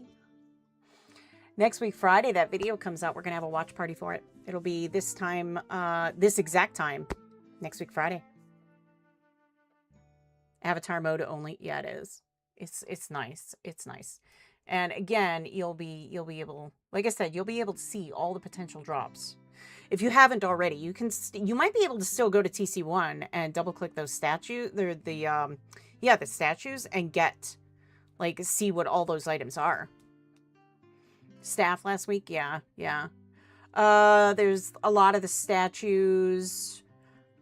Next week Friday, that video comes out. We're going to have a watch party for it. It'll be this time, this exact time, next week Friday. Avatar mode only. Yeah, it is. It's nice. It's nice. And again, you'll be able, like I said, you'll be able to see all the potential drops. If you haven't already, you might be able to still go to TC1 and double click those statues. They're the statues, and get, like, see what all those items are. Staff last week, yeah. There's a lot of the statues.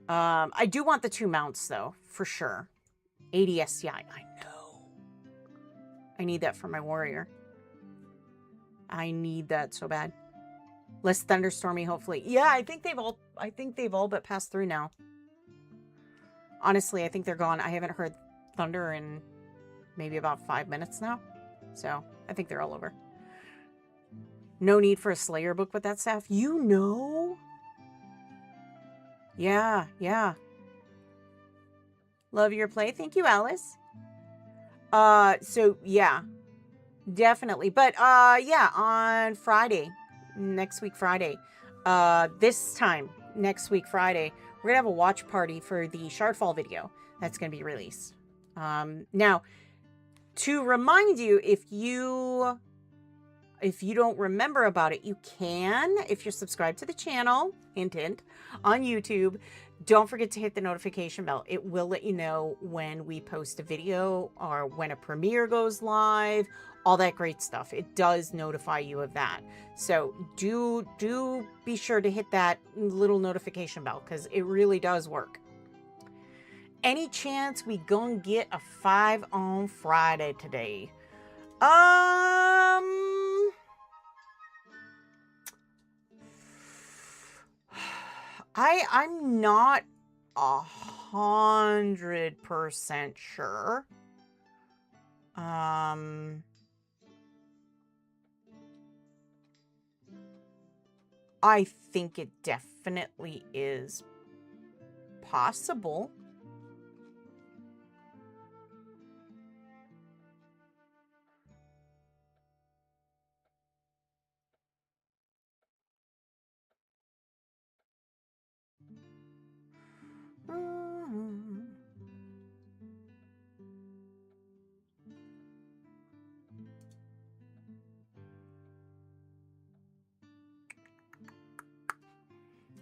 I do want the 2 mounts though, for sure. 80 STI, I know. I need that for my warrior. I need that so bad. Less thunderstormy, hopefully. Yeah, I think they've all but passed through now. Honestly, I think they're gone. I haven't heard thunder in maybe about 5 minutes now. So I think they're all over. No need for a Slayer book with that staff. You know? Yeah. Love your play. Thank you, Alice. So yeah, definitely. But yeah, on Friday, next week Friday, this time next week Friday, we're gonna have a watch party for the Shardfall video that's gonna be released. Now, to remind you, if you don't remember about it, you can, if you're subscribed to the channel, hint, hint, on YouTube, don't forget to hit the notification bell. It will let you know when we post a video or when a premiere goes live, all that great stuff. It does notify you of that. So do be sure to hit that little notification bell, because it really does work. Any chance we gonna get a 5 on Friday today? I'm not 100% sure. I think it definitely is possible.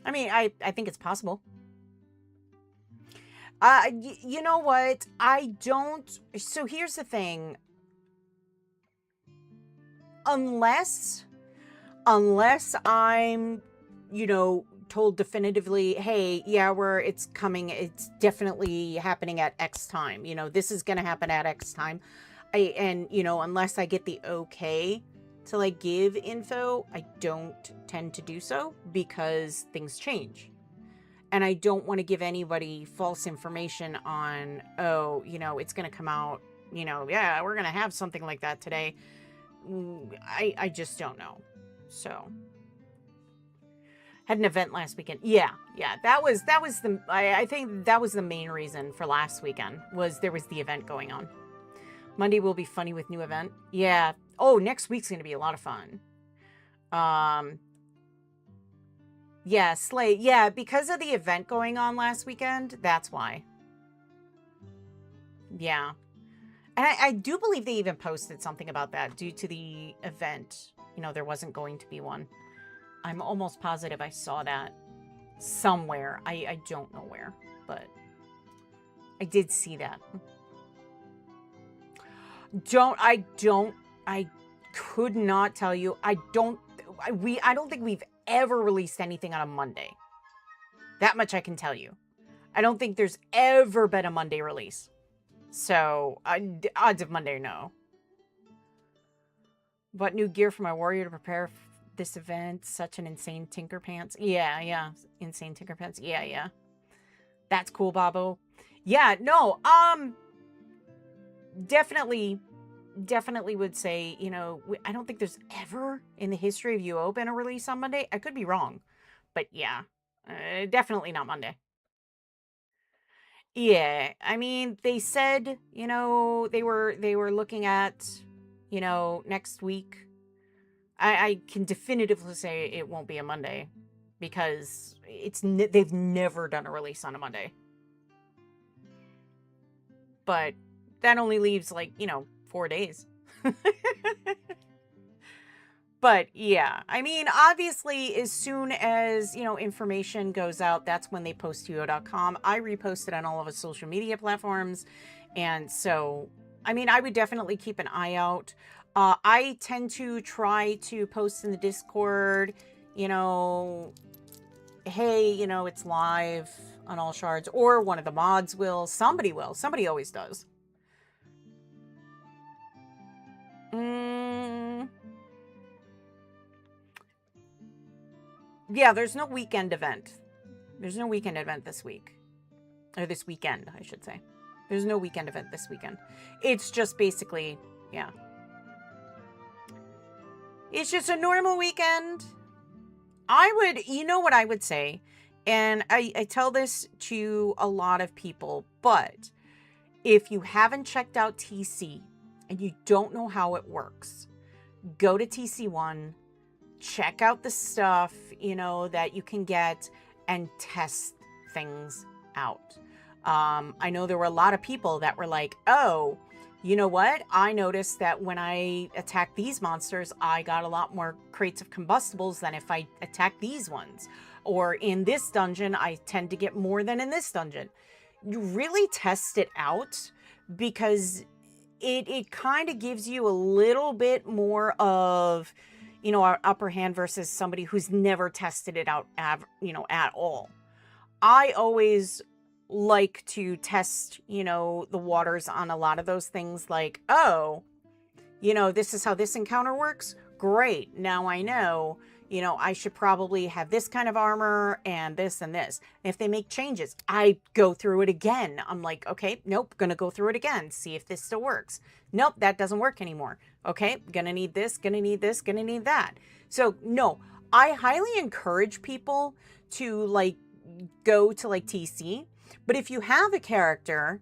I mean, I think it's possible. You know what? I don't. So here's the thing. Unless I'm, told definitively, hey, yeah, it's coming. It's definitely happening at X time. This is going to happen at X time. Unless I get the okay to, like, give info, I don't tend to do so, because things change. And I don't want to give anybody false information on, oh, it's going to come out, yeah, we're going to have something like that today. I just don't know. So, had an event last weekend. Yeah, that was the, I think that was the main reason for last weekend, was there was the event going on. Monday will be funny with new event. Yeah. Oh, next week's going to be a lot of fun. Yeah, Slay. Yeah, because of the event going on last weekend, that's why. Yeah. And I do believe they even posted something about that due to the event. There wasn't going to be one. I'm almost positive I saw that somewhere. I don't know where, but I did see that. I could not tell you. I don't think we've ever released anything on a Monday. That much I can tell you. I don't think there's ever been a Monday release. So, odds of Monday, no. Bought new gear for my warrior to prepare this event. Such an insane Tinker Pants. Yeah. Insane Tinker Pants. Yeah. That's cool, Babo. Yeah, no, definitely definitely would say, I don't think there's ever in the history of UO been a release on Monday. I could be wrong, but yeah, definitely not Monday. Yeah, I mean, they said, they were looking at, next week. I can definitively say it won't be a Monday because they've never done a release on a Monday. But that only leaves 4 days. But yeah, I mean, obviously, as soon as, information goes out, that's when they post to UO.com. I repost it on all of the social media platforms. And so, I mean, I would definitely keep an eye out. I tend to try to post in the Discord, hey, it's live on all shards, or one of the mods will. Somebody will. Somebody always does. Yeah, there's no weekend event. There's no weekend event this week. Or this weekend, I should say. There's no weekend event this weekend. It's just basically, yeah. It's just a normal weekend. You know what I would say? And I tell this to a lot of people, but if you haven't checked out TC and you don't know how it works, go to TC1, check out the stuff, that you can get and test things out. I know there were a lot of people that were like, oh, you know what? I noticed that when I attack these monsters, I got a lot more crates of combustibles than if I attack these ones. Or in this dungeon, I tend to get more than in this dungeon. You really test it out because it kind of gives you a little bit more of, our upper hand versus somebody who's never tested it out, at all. I always like to test, the waters on a lot of those things like, oh, this is how this encounter works. Great. Now I know, I should probably have this kind of armor and this and this. And if they make changes, I go through it again. I'm like, okay, nope, gonna go through it again. See if this still works. Nope, that doesn't work anymore. Okay, gonna need this, gonna need this, gonna need that. So no, I highly encourage people to go to TC. But if you have a character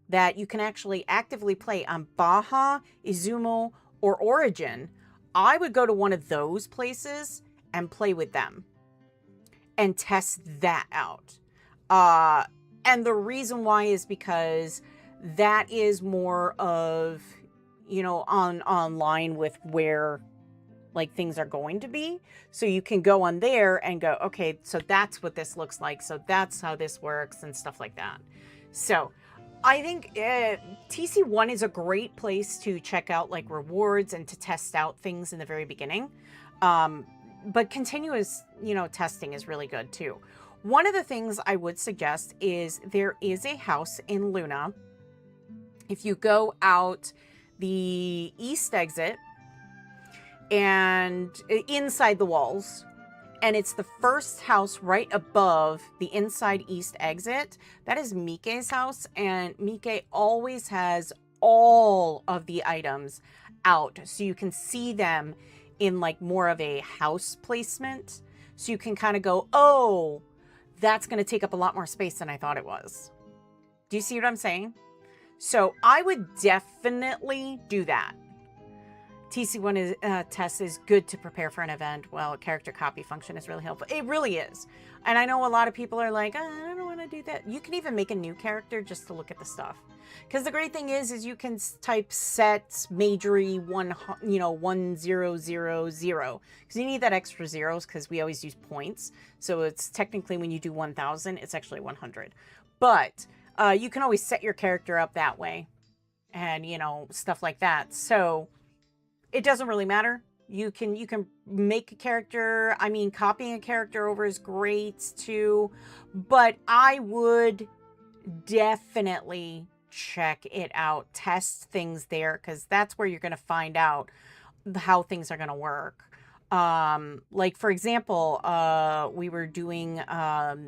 that you can actually actively play on Baja, Izumo, or Origin, I would go to one of those places and play with them and test that out. And the reason why is because that is more of, online with where things are going to be. So you can go on there and go, okay, so that's what this looks like. So that's how this works and stuff like that. So I think TC1 is a great place to check out rewards and to test out things in the very beginning. But continuous, testing is really good too. One of the things I would suggest is there is a house in Luna. If you go out the east exit and inside the walls, and it's the first house right above the inside east exit, that is Mike's house. And Mike always has all of the items out, so you can see them in more of a house placement. So you can kind of go, oh, that's going to take up a lot more space than I thought it was. Do you see what I'm saying? So I would definitely do that. TC1 test is good to prepare for an event. Well, a character copy function is really helpful. It really is. And I know a lot of people are like, oh, I don't want to do that. You can even make a new character just to look at the stuff. Because the great thing is you can type set majory 1000. Because you need that extra zeros because we always use points. So it's technically when you do 1000, it's actually 100. But you can always set your character up that way. And, stuff like that. So it doesn't really matter. You can make a character. I mean, copying a character over is great too. But I would definitely check it out. Test things there, because that's where you're going to find out how things are going to work. For example, we were doing,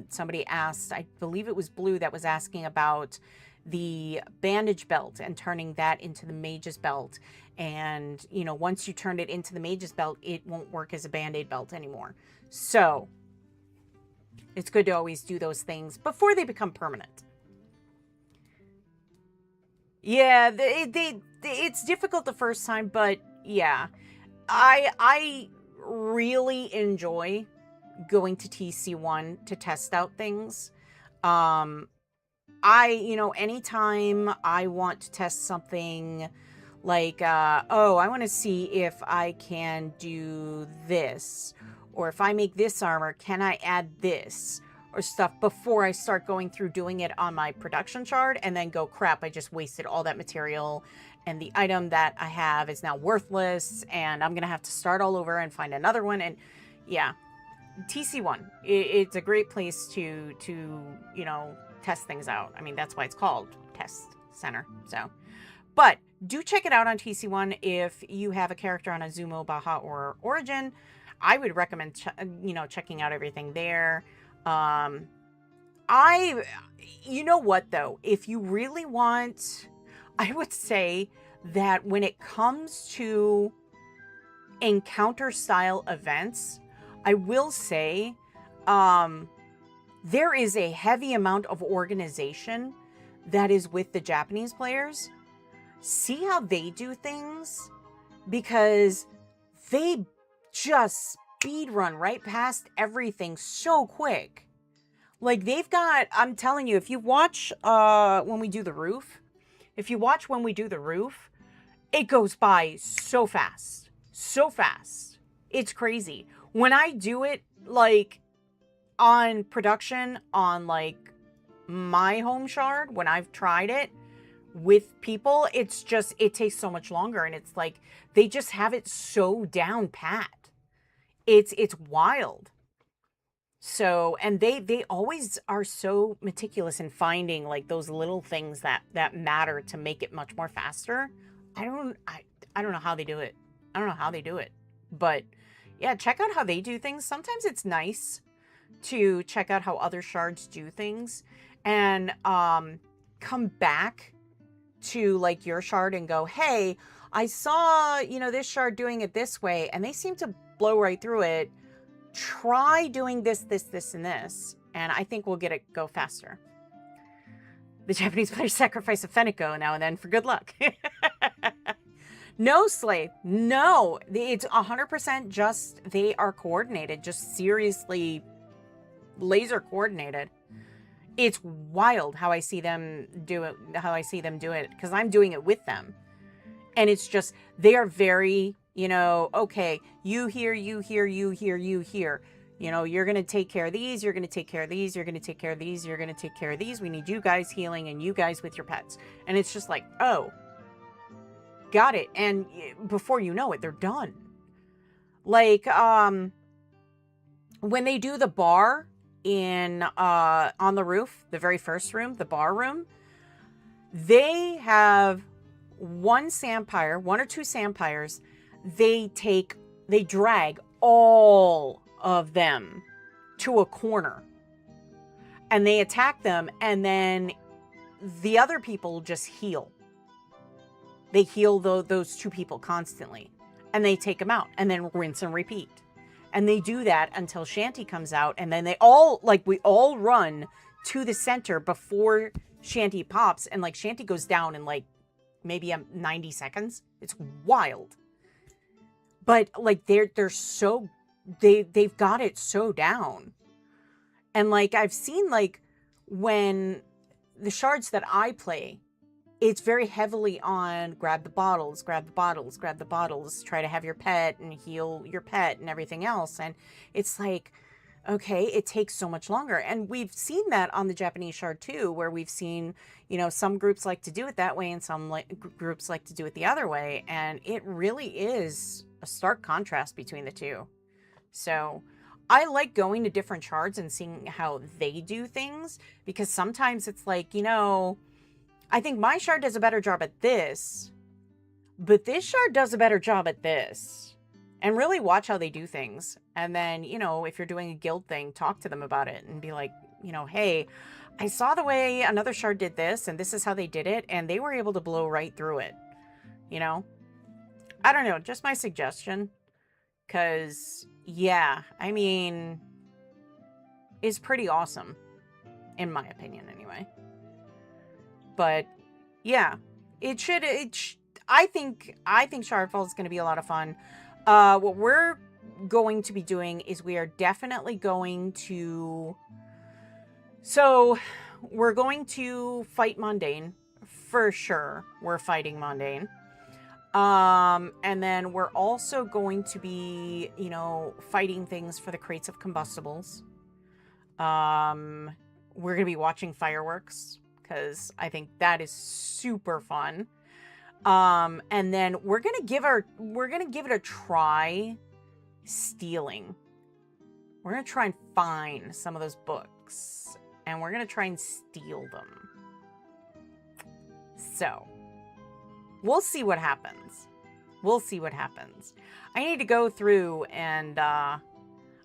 somebody asked, I believe it was Blue that was asking about the bandage belt and turning that into the mage's belt. And, once you turn it into the mage's belt, it won't work as a band-aid belt anymore. So it's good to always do those things before they become permanent. Yeah, it's difficult the first time, but yeah, I really enjoy going to TC1 to test out things. Anytime I want to test something like, I want to see if I can do this, or if I make this armor, can I add this or stuff before I start going through doing it on my production shard and then go, crap, I just wasted all that material and the item that I have is now worthless and I'm going to have to start all over and find another one. And yeah, TC1, it's a great place to test things out. I mean, that's why it's called Test Center. So, but do check it out on TC1 if you have a character on Azumo, Baja, or Origin. I would recommend, checking out everything there. You know what though? If you really want, I would say that when it comes to encounter style events, I will say, there is a heavy amount of organization that is with the Japanese players. See how they do things, because they just speed run right past everything so quick. Like they've got, I'm telling you, if you watch when we do the roof, it goes by so fast. So fast. It's crazy. When I do it like on production on like my home shard, when I've tried it with people, it takes so much longer, and it's like they just have it so down pat. It's wild. So, and they always are so meticulous in finding like those little things that matter to make it much more faster. I don't know how they do it. But yeah, check out how they do things. Sometimes it's nice to check out how other shards do things and come back to like your shard and go, hey, I saw, this shard doing it this way and they seem to blow right through it. Try doing this, and this, and I think we'll get it go faster. The Japanese players sacrifice a Fenneko now and then for good luck. No, Slave. No, it's 100% just they are coordinated, just seriously laser coordinated. It's wild how I see them do it, because I'm doing it with them. And it's just, they are very, okay, you here, you here, you here, you here. You're going to take care of these, you're going to take care of these, you're going to take care of these, you're going to take care of these. We need you guys healing and you guys with your pets. And it's just like, oh, got it. And before you know it, they're done. Like, when they do the bar in, on the roof, the very first room, the bar room, they have one or two Sampires. They drag all of them to a corner and they attack them, and then the other people just heal. They heal those two people constantly, and they take them out, and then rinse and repeat. And they do that until Shanty comes out, and then we all run to the center before Shanty pops, and like Shanty goes down in like maybe 90 seconds. It's wild. But like they've got it so down. And like I've seen, like when the shards that I play, it's very heavily on grab the bottles, try to have your pet and heal your pet and everything else. And it's like, okay, it takes so much longer. And we've seen that on the Japanese shard too, where we've seen, some groups like to do it that way and some groups like to do it the other way. And it really is a stark contrast between the two. So I like going to different shards and seeing how they do things, because sometimes it's like, I think my shard does a better job at this, but this shard does a better job at this. And really watch how they do things. And then, if you're doing a guild thing, talk to them about it and be like, hey, I saw the way another shard did this, and this is how they did it, and they were able to blow right through it. You know? I don't know, just my suggestion. Because, yeah, I mean, it's pretty awesome. In my opinion, anyway. But, yeah. I think Shardfall is going to be a lot of fun. What we're going to be doing is we are definitely going to... So, we're going to fight Mundane. For sure, we're fighting Mundane. And then we're also going to be, you know, fighting things for the crates of combustibles. We're going to be watching fireworks, because I think that is super fun. And then we're going to give it a try stealing. We're going to try and find some of those books, and we're going to try and steal them. So, we'll see what happens. We'll see what happens. I need to go through and, I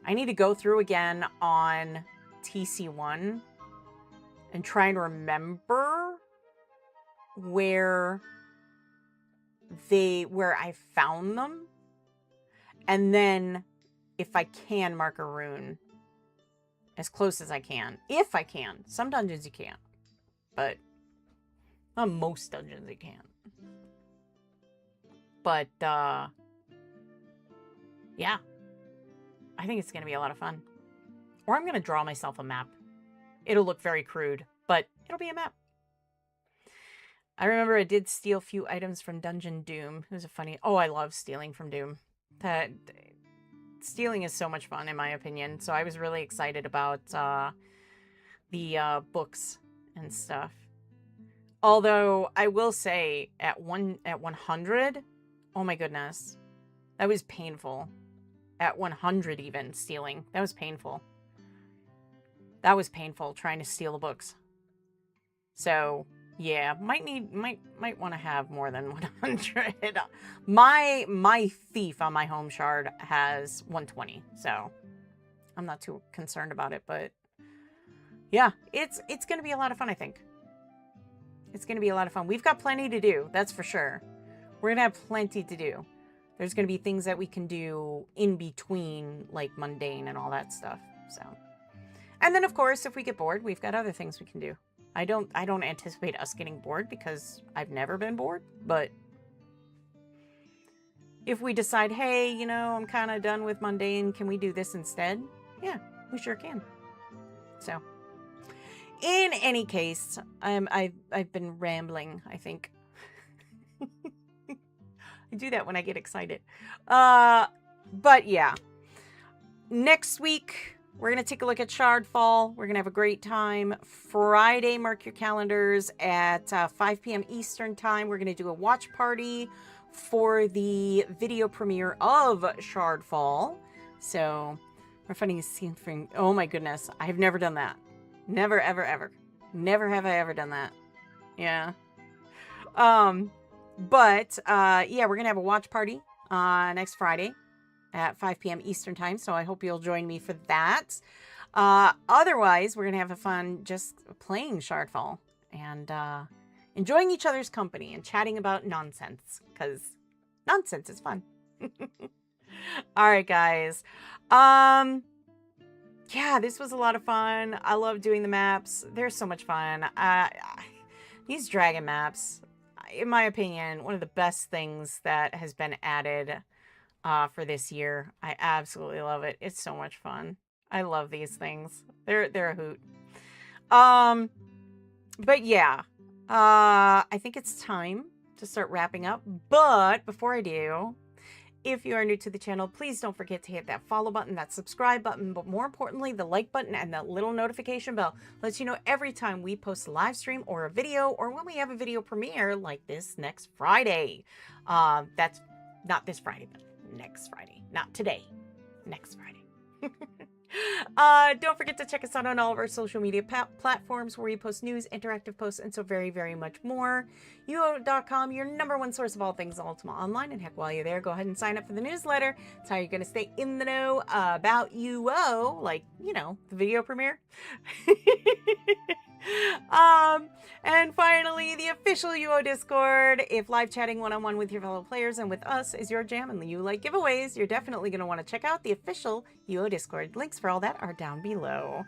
need to go through again on TC1 and try and remember where I found them. And then, if I can, mark a rune as close as I can. If I can. Some dungeons you can't. But on most dungeons you can. But, yeah. I think it's going to be a lot of fun. Or I'm going to draw myself a map. It'll look very crude, but it'll be a map. I remember I did steal a few items from Dungeon Doom. It was a funny... Oh, I love stealing from Doom. Stealing is so much fun, in my opinion. So I was really excited about the books and stuff. Although, I will say, at 100... Oh my goodness. That was painful. At 100 even, stealing. That was painful. That was painful, trying to steal the books. So, yeah, might want to have more than 100. My thief on my home shard has 120, so I'm not too concerned about it, but yeah, it's going to be a lot of fun, I think. It's going to be a lot of fun. We've got plenty to do, that's for sure. We're going to have plenty to do. There's going to be things that we can do in between, like mundane and all that stuff. So, and then of course, if we get bored, we've got other things we can do. I don't anticipate us getting bored because I've never been bored. But if we decide, hey, you know, I'm kind of done with mundane, can we do this instead? Yeah, we sure can. So, in any case, I've been rambling, I think. I do that when I get excited. But yeah. Next week, we're going to take a look at Shardfall. We're going to have a great time. Friday, mark your calendars at 5 p.m. Eastern Time. We're going to do a watch party for the video premiere of Shardfall. So, we're finding a scene from... Oh my goodness. I've never done that. Never, ever, ever. Never have I ever done that. Yeah. But, yeah, we're going to have a watch party next Friday at 5 p.m. Eastern Time, so I hope you'll join me for that. Otherwise, we're going to have a fun just playing Shardfall and enjoying each other's company and chatting about nonsense, because nonsense is fun. All right, guys. Yeah, this was a lot of fun. I love doing the maps. They're so much fun. These dragon maps... in my opinion, one of the best things that has been added for this year. I absolutely love it. It's so much fun. I love these things. They're a hoot. But yeah, I think it's time to start wrapping up. But before I do, if you are new to the channel, please don't forget to hit that follow button, that subscribe button, but more importantly, the like button and that little notification bell lets you know every time we post a live stream or a video, or when we have a video premiere like this next Friday. That's not this Friday, but next Friday. Not today. Next Friday. Don't forget to check us out on all of our social media platforms where we post news, interactive posts, and so very, very much more. UO.com, your #1 source of all things Ultima Online. And heck, while you're there, go ahead and sign up for the newsletter. It's how you're going to stay in the know about UO, like, you know, the video premiere. And finally, the official UO Discord. If live chatting one-on-one with your fellow players and with us is your jam and you like giveaways, you're definitely going to want to check out the official UO Discord. Links for all that are down below.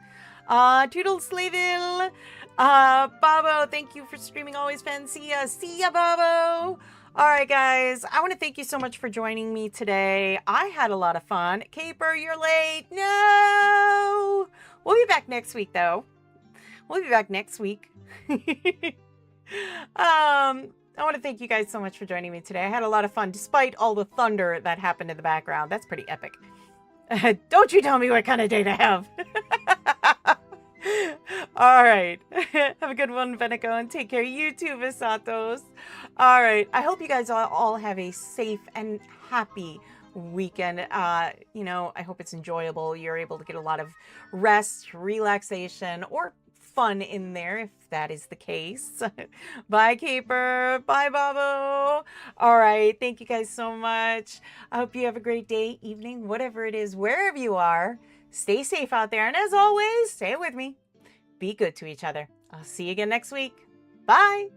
Toodles Slayville. Babo, thank you for streaming always, Fen. See ya, Babo. All right, guys, I want to thank you so much for joining me today. I had a lot of fun. Caper, you're late. No! We'll be back next week, though. We'll be back next week. I want to thank you guys so much for joining me today. I had a lot of fun, despite all the thunder that happened in the background. That's pretty epic. Don't you tell me what kind of day to have. All right. Have a good one, Fenneko, and take care. You too, Visatos. All right. I hope you guys all have a safe and happy weekend. I hope it's enjoyable. You're able to get a lot of rest, relaxation, or fun in there if that is the case. Bye, Caper. Bye, Babo. All right. Thank you guys so much. I hope you have a great day, evening, whatever it is, wherever you are. Stay safe out there. And as always, stay with me. Be good to each other. I'll see you again next week. Bye.